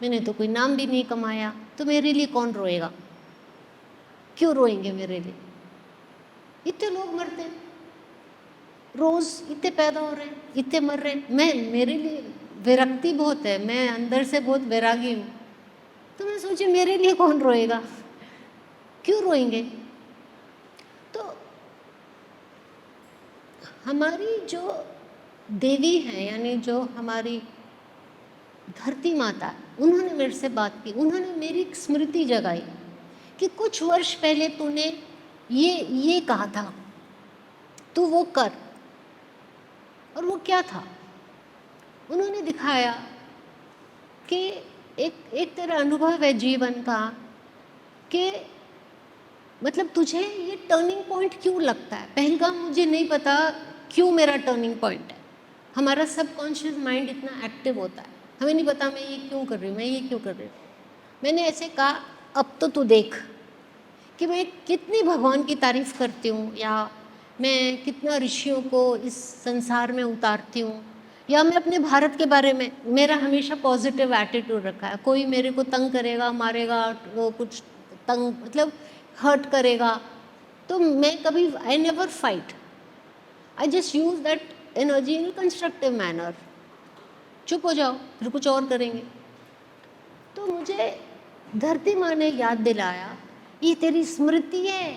मैंने तो कोई नाम भी नहीं कमाया, तो मेरे लिए कौन रोएगा। क्यों रोएंगे मेरे लिए। इतने लोग मरते हैं रोज़, इतने पैदा हो रहे हैं, इतने मर रहे हैं, मेरे लिए विरक्ति बहुत है, मैं अंदर से बहुत वैरागी हूँ। तो मैं सोची मेरे लिए कौन रोएगा, क्यों रोएंगे। तो हमारी जो देवी है, यानी जो हमारी धरती माता, उन्होंने मेरे से बात की, उन्होंने मेरी एक स्मृति जगाई कि कुछ वर्ष पहले तूने ये कहा था, तू वो कर। और वो क्या था, उन्होंने दिखाया कि एक तेरा अनुभव है जीवन का, कि मतलब तुझे ये टर्निंग पॉइंट क्यों लगता है। पहलगाम मुझे नहीं पता क्यों मेरा टर्निंग पॉइंट है। हमारा सबकॉन्शियस माइंड इतना एक्टिव होता है, हमें नहीं पता मैं ये क्यों कर रही हूँ, मैं ये क्यों कर रही हूँ। मैंने ऐसे कहा, अब तो तू देख कि मैं कितनी भगवान की तारीफ़ करती हूँ, या मैं कितना ऋषियों को इस संसार में उतारती हूँ, या मैं अपने भारत के बारे में, मेरा हमेशा पॉजिटिव एटीट्यूड रखा है। कोई मेरे को तंग करेगा, मारेगा, वो कुछ तंग मतलब हर्ट करेगा, तो मैं कभी, I never fight, I just use that energy in constructive manner. चुप हो जाओ, फिर कुछ और करेंगे। तो मुझे धरती माँ ने याद दिलाया, ये तेरी स्मृति है,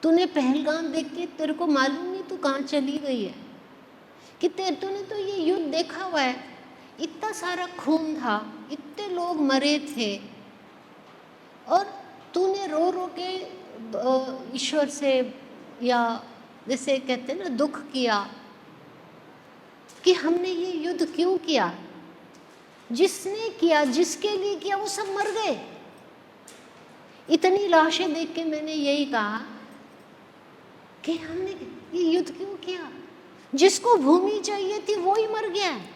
तूने पहलगाम देख के तेरे को मालूम नहीं तू कहाँ चली गई है, कि तूने तो ये युद्ध देखा हुआ है, इतना सारा खून था, इतने लोग मरे थे, और तूने रो रो के ईश्वर से, या जैसे कहते हैं ना, दुख किया कि हमने ये युद्ध क्यों किया। जिसने किया, जिसके लिए किया, वो सब मर गए। इतनी लाशें देख के मैंने यही कहा कि हमने ये युद्ध क्यों किया। जिसको भूमि चाहिए थी वो ही मर गया है।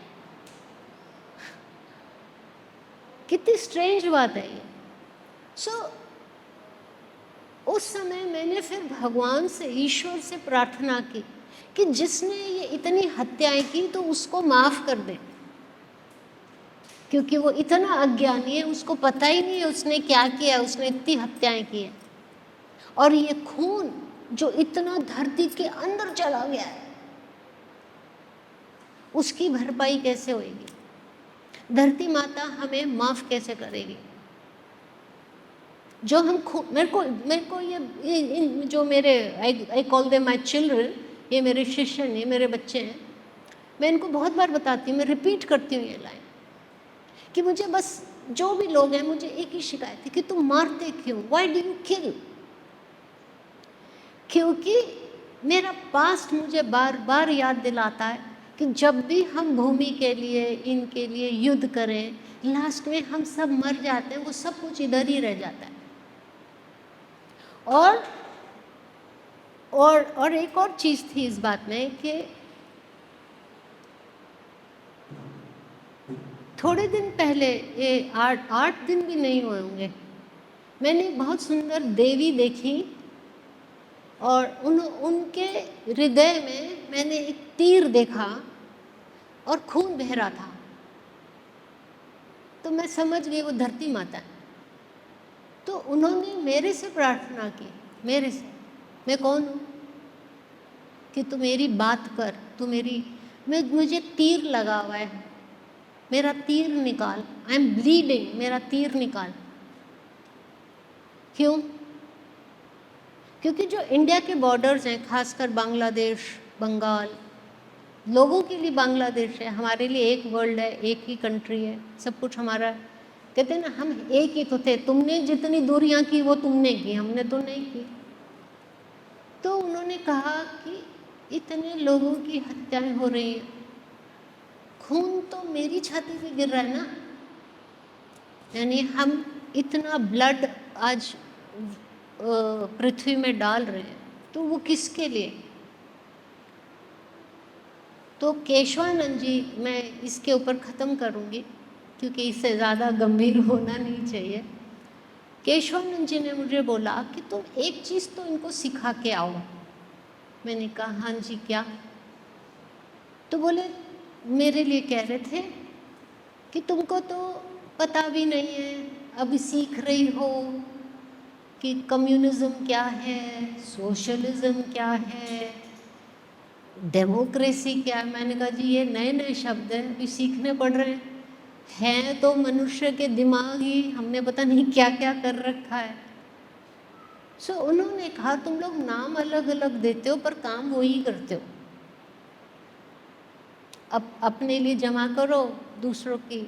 कितनी स्ट्रेंज बात है ये। उस समय मैंने फिर भगवान से, ईश्वर से प्रार्थना की कि जिसने ये इतनी हत्याएं की तो उसको माफ़ कर दे, क्योंकि वो इतना अज्ञानी है, उसको पता ही नहीं है उसने क्या किया, उसने इतनी हत्याएं की है। और ये खून जो इतना धरती के अंदर चला गया है, उसकी भरपाई कैसे होगी। धरती माता हमें माफ़ कैसे करेगी। जो हम मेरे को ये जो मेरे, I call them my children, ये मेरे शिष्य हैं, ये मेरे बच्चे हैं। मैं इनको बहुत बार बताती हूँ, मैं रिपीट करती हूँ ये लाइन, कि मुझे बस, जो भी लोग हैं, मुझे एक ही शिकायत है कि तुम मारते क्यों, वाई डू यू किल। क्योंकि मेरा पास्ट मुझे बार बार याद दिलाता है कि जब भी हम भूमि के लिए, इनके लिए युद्ध करें, लास्ट में हम सब मर जाते हैं, वो सब कुछ इधर ही रह जाता है। और एक और चीज़ थी इस बात में कि थोड़े दिन पहले, ये 8 दिन भी नहीं हुए होंगे, मैंने बहुत सुंदर देवी देखी, और उनके हृदय में मैंने एक तीर देखा और खून बह रहा था। तो मैं समझ गई वो धरती माता है। तो उन्होंने मेरे से प्रार्थना की, मेरे से, मैं कौन हूँ कि तू मेरी बात कर, तू मेरी, मुझे तीर लगा हुआ है, मेरा तीर निकाल, आई एम ब्लीडिंग, मेरा तीर निकाल। क्यों? क्योंकि जो इंडिया के बॉर्डर्स हैं, खासकर बांग्लादेश, बंगाल, लोगों के लिए बांग्लादेश है, हमारे लिए एक वर्ल्ड है, एक ही कंट्री है, सब कुछ हमारा। कहते हैं ना, हम एक ही तो थे, तुमने जितनी दूरियां की वो तुमने की, हमने तो नहीं की। तो उन्होंने कहा कि इतने लोगों की हत्याएं हो रही हैं, खून तो मेरी छाती पे गिर रहा है ना, यानी हम इतना ब्लड आज पृथ्वी में डाल रहे हैं, तो वो किसके लिए। तो केशवानंद जी, मैं इसके ऊपर ख़त्म करूँगी क्योंकि इससे ज़्यादा गंभीर होना नहीं चाहिए। केशवानंद जी ने मुझे बोला कि तुम एक चीज़ तो इनको सिखा के आओ। मैंने कहा हाँ जी, क्या। तो बोले, मेरे लिए कह रहे थे कि तुमको तो पता भी नहीं है, अभी सीख रही हो कि कम्युनिज्म क्या है, सोशलिज्म क्या है, डेमोक्रेसी क्या है? मैंने कहा जी ये नए नए शब्द हैं, अभी सीखने पड़ रहे हैं तो मनुष्य के दिमाग ही हमने पता नहीं क्या क्या कर रखा है। सो उन्होंने कहा तुम लोग नाम अलग अलग देते हो पर काम वही करते हो। अब अपने लिए जमा करो, दूसरों की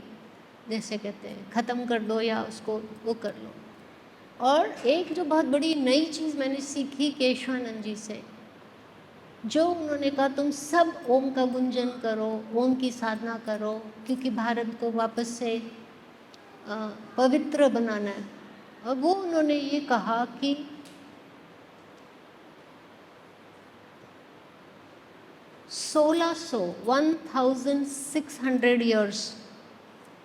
जैसे कहते हैं ख़त्म कर दो या उसको वो कर लो। और एक जो बहुत बड़ी नई चीज़ मैंने सीखी केशवानंद जी से, जो उन्होंने कहा तुम सब ओम का गुंजन करो, ओम की साधना करो, क्योंकि भारत को वापस से पवित्र बनाना है। और वो उन्होंने ये कहा कि 1600 ईयर्स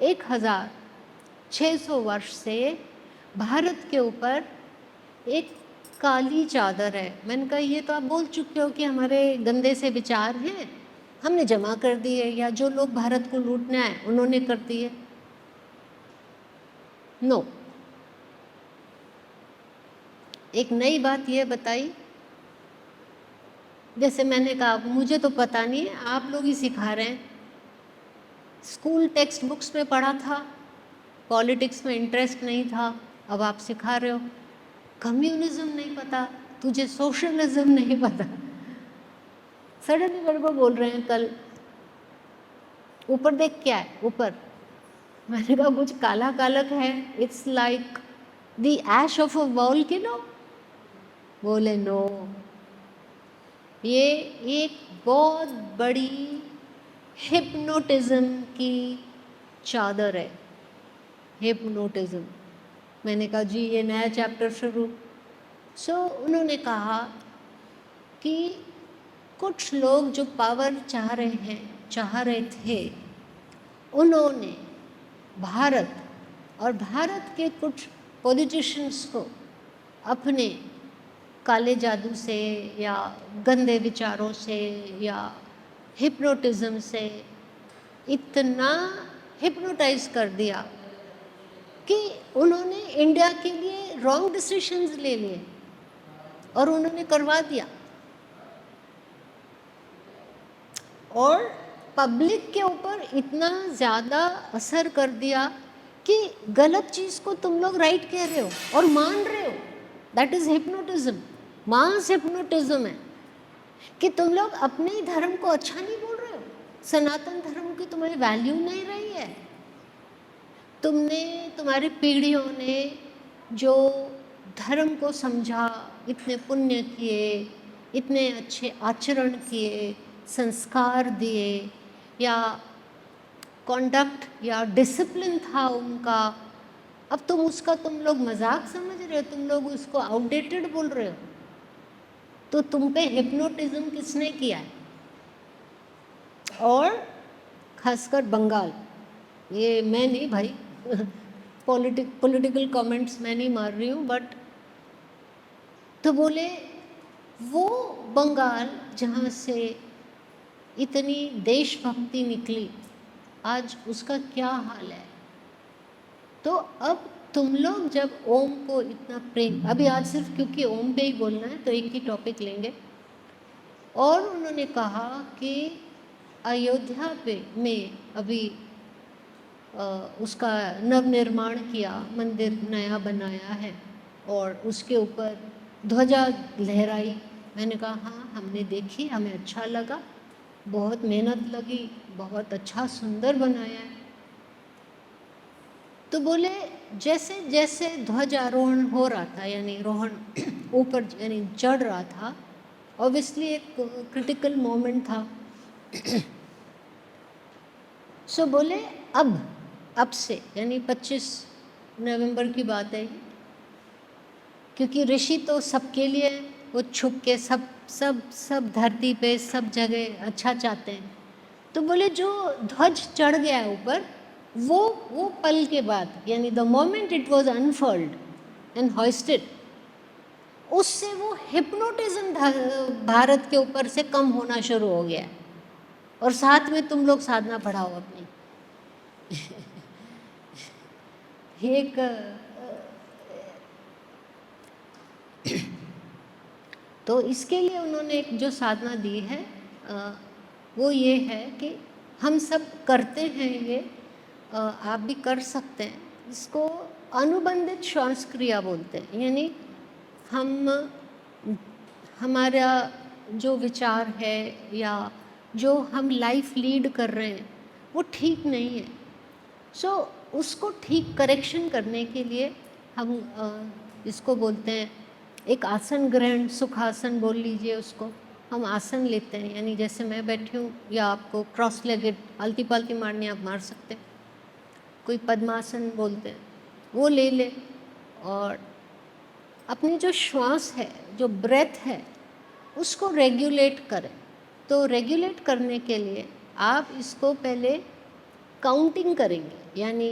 1600 वर्ष से भारत के ऊपर एक काली चादर है। मैंने कहा ये तो आप बोल चुके हो कि हमारे गंदे से विचार हैं, हमने जमा कर दिए, या जो लोग भारत को लूटने आए उन्होंने कर दिए। नो, एक नई बात ये बताई, जैसे मैंने कहा मुझे तो पता नहीं है, आप लोग ही सिखा रहे हैं। स्कूल टेक्स्ट बुक्स में पढ़ा था, पॉलिटिक्स में इंटरेस्ट नहीं था, अब आप सिखा रहे हो। कम्युनिज्म नहीं पता, तुझे सोशलिज्म नहीं पता। सडनली मेरे को बोल रहे हैं कल, ऊपर देख क्या है ऊपर। मैंने कहा कुछ काला कालक है, it's like the ash of a volcano. बोले नो, ये एक बहुत बड़ी हिप्नोटिज्म की चादर है, हिप्नोटिज्म। मैंने कहा जी ये नया चैप्टर शुरू। सो उन्होंने कहा कि कुछ लोग जो पावर चाह रहे थे, उन्होंने भारत और भारत के कुछ पॉलिटिशियंस को अपने काले जादू से या गंदे विचारों से या हिप्नोटिज्म से इतना हिप्नोटाइज कर दिया कि उन्होंने इंडिया के लिए रॉन्ग डिसीजंस ले लिए और उन्होंने करवा दिया। और पब्लिक के ऊपर इतना ज़्यादा असर कर दिया कि गलत चीज़ को तुम लोग राइट कह रहे हो और मान रहे हो। That is hypnotism, mass hypnotism है कि तुम लोग अपने ही धर्म को अच्छा नहीं बोल रहे हो, सनातन धर्म की तुम्हारी वैल्यू नहीं रही है। तुम्हारी पीढ़ियों ने जो धर्म को समझा, इतने पुण्य किए, इतने अच्छे आचरण किए, संस्कार दिए, या कॉन्डक्ट या डिसिप्लिन था उनका, अब तुम लोग मजाक समझ रहे हो, तुम लोग उसको आउटडेटेड बोल रहे हो। तो तुम पे हिप्नोटिज्म किसने किया है? और खासकर बंगाल, ये मैं नहीं भाई पॉलिटिकल कमेंट्स मैं नहीं मार रही हूँ, बट तो बोले वो बंगाल जहाँ से इतनी देशभक्ति निकली, आज उसका क्या हाल है। तो अब तुम लोग जब ओम को इतना प्रेम, अभी आज सिर्फ क्योंकि ओम पे ही बोलना है तो एक ही टॉपिक लेंगे। और उन्होंने कहा कि अयोध्या में अभी उसका नवनिर्माण किया, मंदिर नया बनाया है और उसके ऊपर ध्वजा लहराई। मैंने कहा हाँ हमने देखी, हमें अच्छा लगा, बहुत मेहनत लगी, बहुत अच्छा सुंदर बनाया है। तो बोले जैसे जैसे ध्वजारोहण हो रहा था, यानी रोहण ऊपर यानी चढ़ रहा था, ऑब्वियसली एक क्रिटिकल मोमेंट था। सो बोले अब से यानी 25 नवंबर की बात है, क्योंकि ऋषि तो सबके लिए, वो छुप के सब सब सब धरती पे सब जगह अच्छा चाहते हैं। तो बोले जो ध्वज चढ़ गया है ऊपर, वो पल के बाद, यानी the moment it was unfurled and hoisted, उससे वो हिप्नोटिज्म भारत के ऊपर से कम होना शुरू हो गया। और साथ में तुम लोग साधना पढ़ाओ अपनी। एक तो इसके लिए उन्होंने एक जो साधना दी है वो ये है कि हम सब करते हैं ये, आप भी कर सकते हैं। इसको अनुबंधित श्वास क्रिया बोलते हैं। यानी हम हमारा जो विचार है या जो हम लाइफ लीड कर रहे हैं वो ठीक नहीं है, सो उसको ठीक करेक्शन करने के लिए हम इसको बोलते हैं एक आसन ग्रहण, सुखासन बोल लीजिए उसको। हम आसन लेते हैं, यानी जैसे मैं बैठी हूँ या आपको क्रॉस लेगेड आलती पालती मारनी आप मार सकते हैं, कोई पद्मासन बोलते हैं वो ले ले, और अपनी जो श्वास है, जो ब्रेथ है, उसको रेगुलेट करें। तो रेगुलेट करने के लिए आप इसको पहले काउंटिंग करेंगे, यानी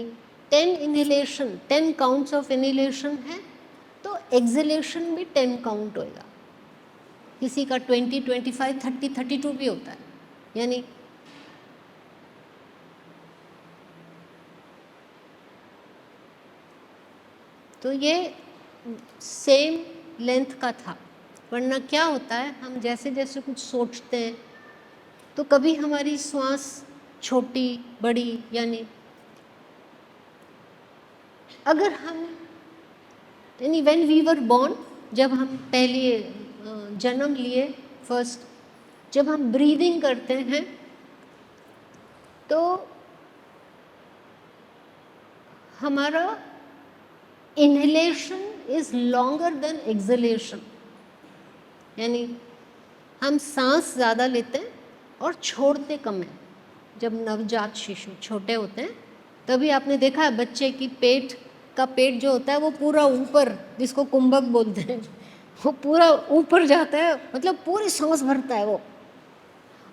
10 इनहेलेशन, 10 काउंट्स ऑफ इनहेलेशन है तो एक्सहेलेशन भी 10 काउंट होएगा। किसी का 20, 25, 30, 32 भी होता है। यानी तो ये सेम लेंथ का था, वरना क्या होता है हम जैसे जैसे कुछ सोचते हैं तो कभी हमारी श्वास छोटी बड़ी, यानी अगर हम यानी व्हेन वी वर बॉर्न, जब हम पहले जन्म लिए फर्स्ट, जब हम ब्रीदिंग करते हैं तो हमारा inhalation is longer than exhalation. यानी हम सांस ज़्यादा लेते हैं और छोड़ते कम हैं। जब नवजात शिशु छोटे होते हैं तभी आपने देखा है बच्चे की पेट जो होता है वो पूरा ऊपर, जिसको कुंभक बोलते हैं, वो पूरा ऊपर जाता है, मतलब पूरी सांस भरता है वो।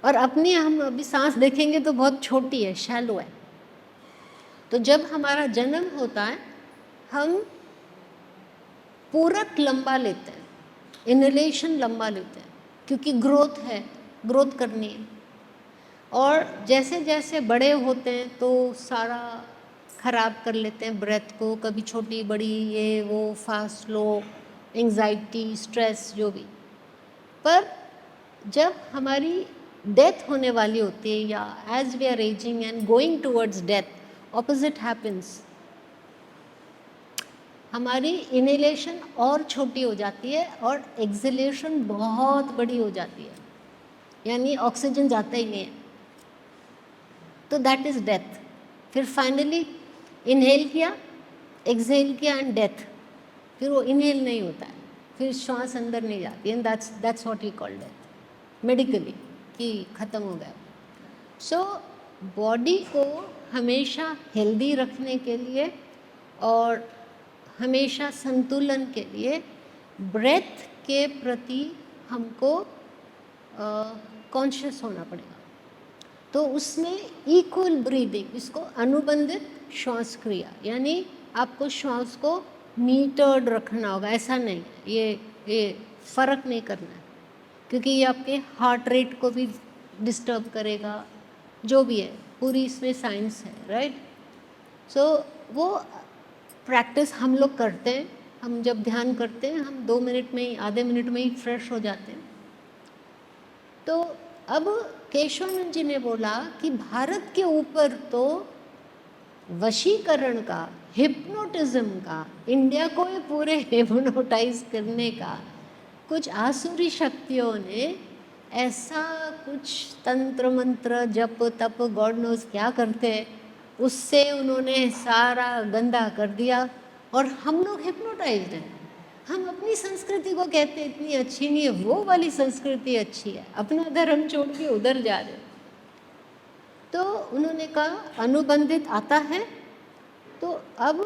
और अपनी हम अभी सांस देखेंगे तो बहुत छोटी है, शैलो है। तो जब हमारा जन्म होता है हम पूरक लंबा लेते हैं, इनहेलेशन लंबा लेते हैं, क्योंकि ग्रोथ है, ग्रोथ करनी है। और जैसे जैसे बड़े होते हैं तो सारा ख़राब कर लेते हैं ब्रेथ को, कभी छोटी बड़ी, ये वो, फास्ट स्लो, एंजाइटी, स्ट्रेस, जो भी। पर जब हमारी डेथ होने वाली होती है या as we are ageing and going towards death, opposite happens. हमारी इनहेलेशन और छोटी हो जाती है और एक्सहेलेशन बहुत बड़ी हो जाती है, यानी ऑक्सीजन जाता ही नहीं है, तो दैट इज़ डेथ। फिर फाइनली इनहेल किया, एक्सहेल किया एंड डेथ, फिर वो इनहेल नहीं होता है, फिर श्वास अंदर नहीं जाती, and that's what we call death medically, कि ख़त्म हो गया। सो बॉडी को हमेशा हेल्दी रखने के लिए और हमेशा संतुलन के लिए ब्रेथ के प्रति हमको कॉन्शियस होना पड़ेगा। तो उसमें इक्वल ब्रीदिंग, इसको अनुबंधित श्वास क्रिया, यानी आपको श्वास को मीटर्ड रखना होगा। ऐसा नहीं, ये फ़र्क नहीं करना है, क्योंकि ये आपके हार्ट रेट को भी डिस्टर्ब करेगा, जो भी है, पूरी इसमें साइंस है, राइट। सो वो प्रैक्टिस हम लोग करते हैं। हम जब ध्यान करते हैं हम 2 मिनट में ही, आधे मिनट में ही फ्रेश हो जाते हैं। तो अब केशवानंद जी ने बोला कि भारत के ऊपर तो वशीकरण का, हिप्नोटिज्म का, इंडिया को ही पूरे हिप्नोटाइज करने का कुछ आसुरी शक्तियों ने ऐसा कुछ तंत्र मंत्र, जप तप, गॉड नोज क्या करते हैं, उससे उन्होंने सारा गंदा कर दिया और हम लोग हिप्नोटाइज्ड हैं। हम अपनी संस्कृति को कहते हैं इतनी अच्छी नहीं है, वो वाली संस्कृति अच्छी है, अपना धर्म छोड़ के उधर जा रहे। तो उन्होंने कहा अनुबंधित आता है, तो अब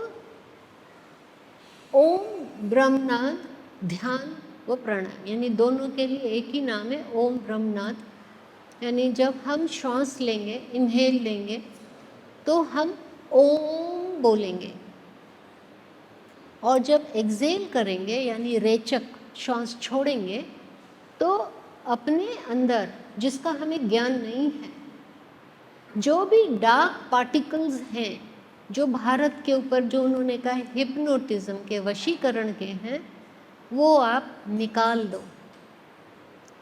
ओम ब्रह्मनाद ध्यान व प्राणायाम, यानी दोनों के लिए एक ही नाम है, ओम ब्रह्मनाद। यानी जब हम श्वास लेंगे, इनहेल लेंगे, तो हम ओम बोलेंगे, और जब एक्सेल करेंगे यानी रेचक श्वास छोड़ेंगे, तो अपने अंदर, जिसका हमें ज्ञान नहीं है, जो भी डार्क पार्टिकल्स हैं जो भारत के ऊपर, जो उन्होंने कहा हिप्नोटिज्म के, वशीकरण के हैं, वो आप निकाल दो।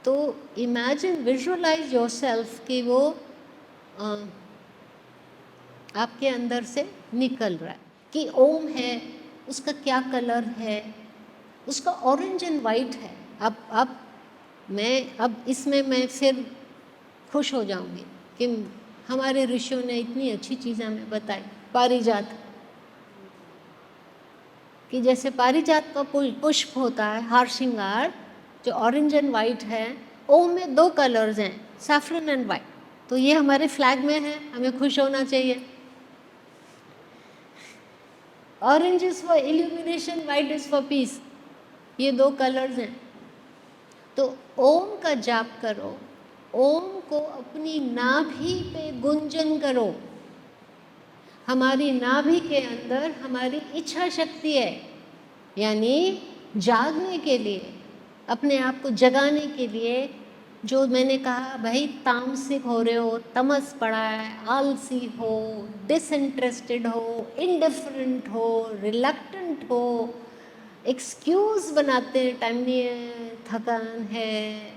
तो इमेजिन, विजुअलाइज योरसेल्फ कि वो आपके अंदर से निकल रहा है, कि ओम है, उसका क्या कलर है, उसका ऑरेंज एंड वाइट है। अब इसमें मैं फिर खुश हो जाऊंगी कि हमारे ऋषियों ने इतनी अच्छी चीज़ हमें बताई। पारिजात, कि जैसे पारिजात का पुष्प होता है, हार श्रृंगार जो ऑरेंज एंड वाइट है, ओम में 2 कलर्स हैं, सैफरन एंड वाइट। तो ये हमारे फ्लैग में है, हमें खुश होना चाहिए। Orange is for illumination, white is for piece, ये 2 कलर्स हैं। तो ओम का जाप करो, ओम को अपनी नाभि पे गुंजन करो। हमारी नाभि के अंदर हमारी इच्छा शक्ति है, यानी जागने के लिए, अपने आप को जगाने के लिए। जो मैंने कहा, भाई तामसिक हो रहे हो, तमस पड़ा है, आलसी हो, डिसइंटरेस्टेड हो, इंडिफरेंट हो, रिलक्टेंट हो, एक्सक्यूज बनाते हैं, टाइम नहीं है, थकान है,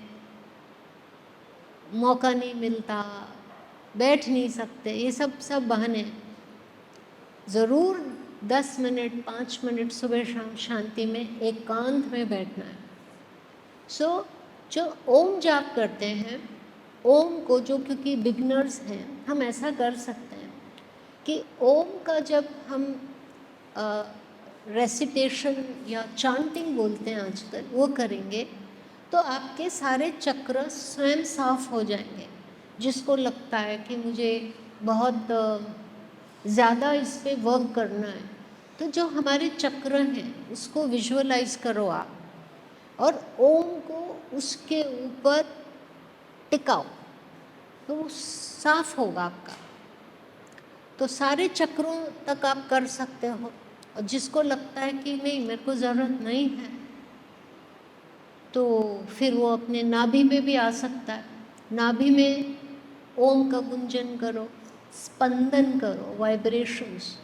मौका नहीं मिलता, बैठ नहीं सकते, ये सब बहाने। ज़रूर 10 मिनट 5 मिनट सुबह शाम शांति में एकांत में बैठना है। जो ओम जाप करते हैं, ओम को, जो क्योंकि बिगनर्स हैं, हम ऐसा कर सकते हैं कि ओम का जब हम रेसिटेशन या चांटिंग बोलते हैं आजकल, वो करेंगे तो आपके सारे चक्र स्वयं साफ हो जाएंगे। जिसको लगता है कि मुझे बहुत ज़्यादा इस पे वर्क करना है, तो जो हमारे चक्र हैं उसको विजुअलाइज करो आप, और ओम को उसके ऊपर टिकाओ, तो वो साफ होगा आपका। तो सारे चक्रों तक आप कर सकते हो। और जिसको लगता है कि नहीं, मेरे को ज़रूरत नहीं है, तो फिर वो अपने नाभि में भी आ सकता है। नाभि में ओम का गुंजन करो, स्पंदन करो, वाइब्रेशंस,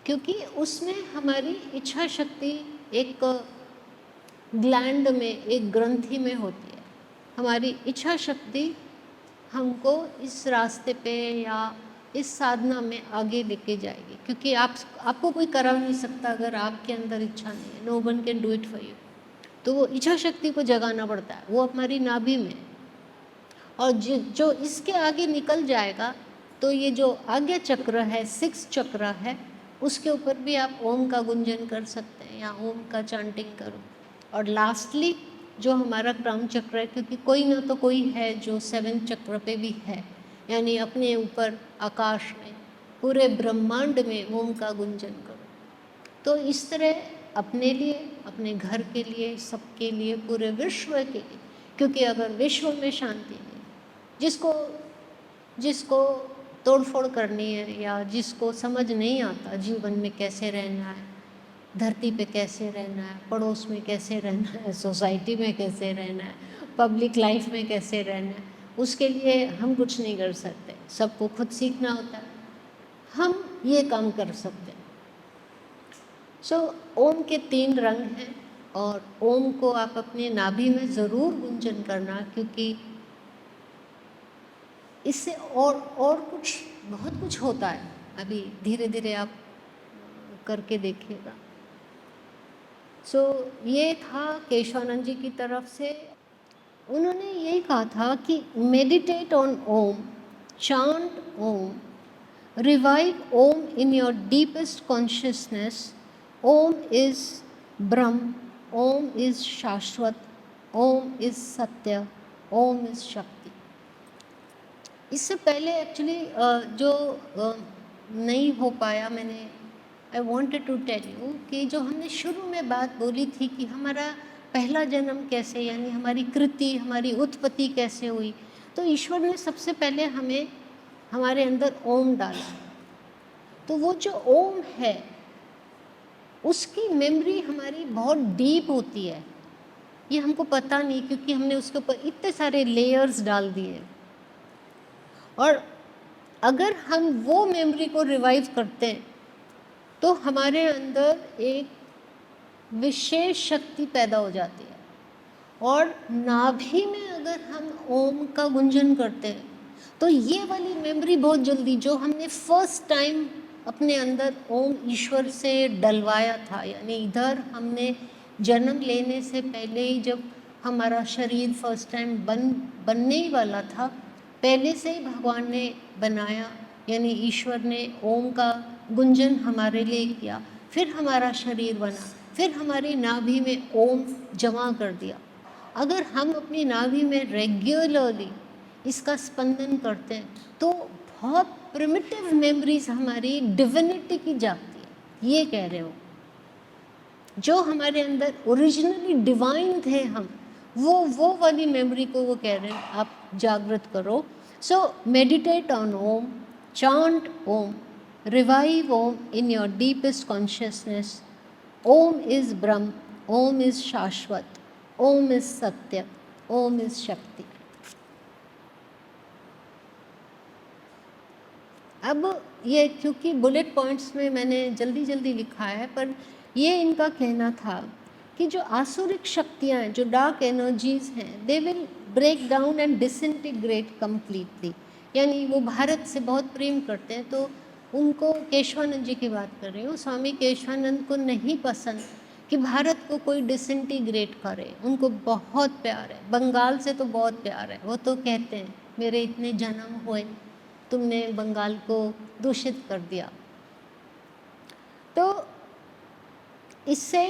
क्योंकि उसमें हमारी इच्छा शक्ति एक ग्लैंड में, एक ग्रंथि में होती है। हमारी इच्छा शक्ति हमको इस रास्ते पे या इस साधना में आगे लेके जाएगी, क्योंकि आपको कोई करा नहीं सकता अगर आपके अंदर इच्छा नहीं है। No one can do it for you. तो वो इच्छा शक्ति को जगाना पड़ता है, वो हमारी नाभि में। और जो इसके आगे निकल जाएगा, तो ये जो आज्ञा चक्र है, 6 चक्र है, उसके ऊपर भी आप ओम का गुंजन कर सकते हैं या ओम का चांटिंग करो। और लास्टली जो हमारा क्राउन चक्र है, क्योंकि कोई ना तो कोई है जो 7 चक्र पे भी है, यानी अपने ऊपर आकाश में, पूरे ब्रह्मांड में ओम का गुंजन करो। तो इस तरह अपने लिए, अपने घर के लिए, सबके लिए, पूरे विश्व के लिए, क्योंकि अगर विश्व में शांति नहीं, जिसको तोड़फोड़ करनी है या जिसको समझ नहीं आता जीवन में कैसे रहना है, धरती पे कैसे रहना है, पड़ोस में कैसे रहना है, सोसाइटी में कैसे रहना है, पब्लिक लाइफ में कैसे रहना है, उसके लिए हम कुछ नहीं कर सकते, सबको खुद सीखना होता है। हम ये काम कर सकते हैं। ओम के 3 रंग हैं, और ओम को आप अपने नाभि में ज़रूर गुंजन करना, क्योंकि इससे और कुछ, बहुत कुछ होता है। अभी धीरे धीरे आप करके देखिएगा। ये था केशवानंद जी की तरफ से। उन्होंने यही कहा था कि meditate on Om, chant Om, revive Om in your deepest consciousness. Om is Brahma, Om is शाश्वत, ओम इज सत्य, ओम इज शक्ति। इससे पहले एक्चुअली जो नहीं हो पाया, मैंने I wanted to tell you कि जो हमने शुरू में बात बोली थी कि हमारा पहला जन्म कैसे, यानी हमारी कृति, हमारी उत्पत्ति कैसे हुई, तो ईश्वर ने सबसे पहले हमें हमारे अंदर ओम डाला। तो वो जो ओम है उसकी मेमोरी हमारी बहुत डीप होती है, ये हमको पता नहीं, क्योंकि हमने उसके ऊपर इतने सारे लेयर्स डाल दिए। और अगर हम वो मेमोरी को रिवाइव करते हैं तो हमारे अंदर एक विशेष शक्ति पैदा हो जाती है, और नाभि में अगर हम ओम का गुंजन करते हैं तो ये वाली मेमोरी बहुत जल्दी, जो हमने फर्स्ट टाइम अपने अंदर ओम ईश्वर से डलवाया था, यानी इधर हमने जन्म लेने से पहले ही जब हमारा शरीर फर्स्ट टाइम बनने ही वाला था, पहले से ही भगवान ने बनाया, यानी ईश्वर ने ओम का गुंजन हमारे लिए किया, फिर हमारा शरीर बना, फिर हमारी नाभि में ओम जमा कर दिया। अगर हम अपनी नाभि में रेगुलरली इसका स्पंदन करते हैं तो बहुत प्रिमिटिव मेमोरीज हमारी डिविनिटी की जागती है। ये कह रहे हो, जो हमारे अंदर ओरिजिनली डिवाइन थे हम, वो वाली मेमोरी को वो कह रहे हैं आप जागृत करो। So meditate on Om, chant Om, revive Om in your deepest consciousness. Om is Brahma, Om is शाश्वत, ओम इज सत्य, ओम इज शक्ति। अब ये क्योंकि बुलेट पॉइंट्स में मैंने जल्दी जल्दी लिखा है, पर ये इनका कहना था कि जो आसुरिक शक्तियाँ हैं, जो डार्क एनर्जीज हैं, they will break down and disintegrate completely. यानी वो भारत से बहुत प्रेम करते हैं, तो उनको, केशवानंद जी की बात कर रही हूँ, स्वामी केशवानंद को नहीं पसंद कि भारत को कोई डिसइंटीग्रेट करे। उनको बहुत प्यार है, बंगाल से तो बहुत प्यार है। वो तो कहते हैं मेरे इतने जन्म हुए, तुमने बंगाल को दूषित कर दिया। तो इससे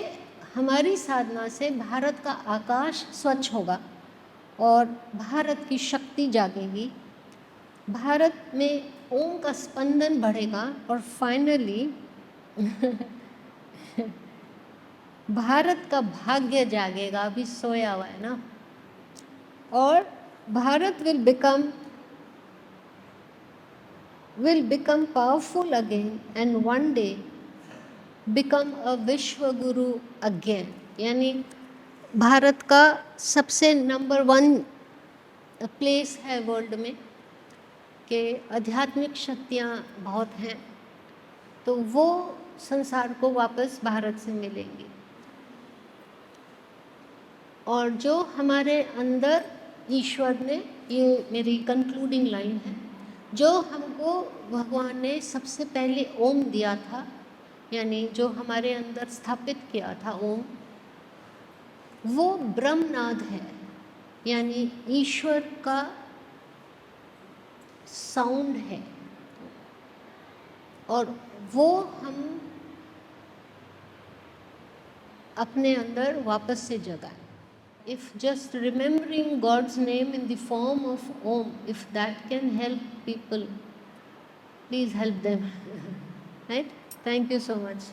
हमारी साधना से भारत का आकाश स्वच्छ होगा और भारत की शक्ति जागेगी, भारत में ओम का स्पंदन बढ़ेगा और फाइनली भारत का भाग्य जागेगा। अभी सोया हुआ है ना, और Bharat will become powerful again and one day become a विश्व गुरु again। यानी भारत का सबसे नंबर 1 प्लेस है वर्ल्ड में कि आध्यात्मिक शक्तियाँ बहुत हैं, तो वो संसार को वापस भारत से मिलेंगी। और जो हमारे अंदर ईश्वर ने, ये मेरी कंक्लूडिंग लाइन है, जो हमको भगवान ने सबसे पहले ओम दिया था, यानी जो हमारे अंदर स्थापित किया था ओम, वो ब्रह्मनाद है, यानी ईश्वर का साउंड है, और वो हम अपने अंदर वापस से जगाएं। If just remembering God's name in the form of Om, if that can help people, please help them. Right? Thank you so much.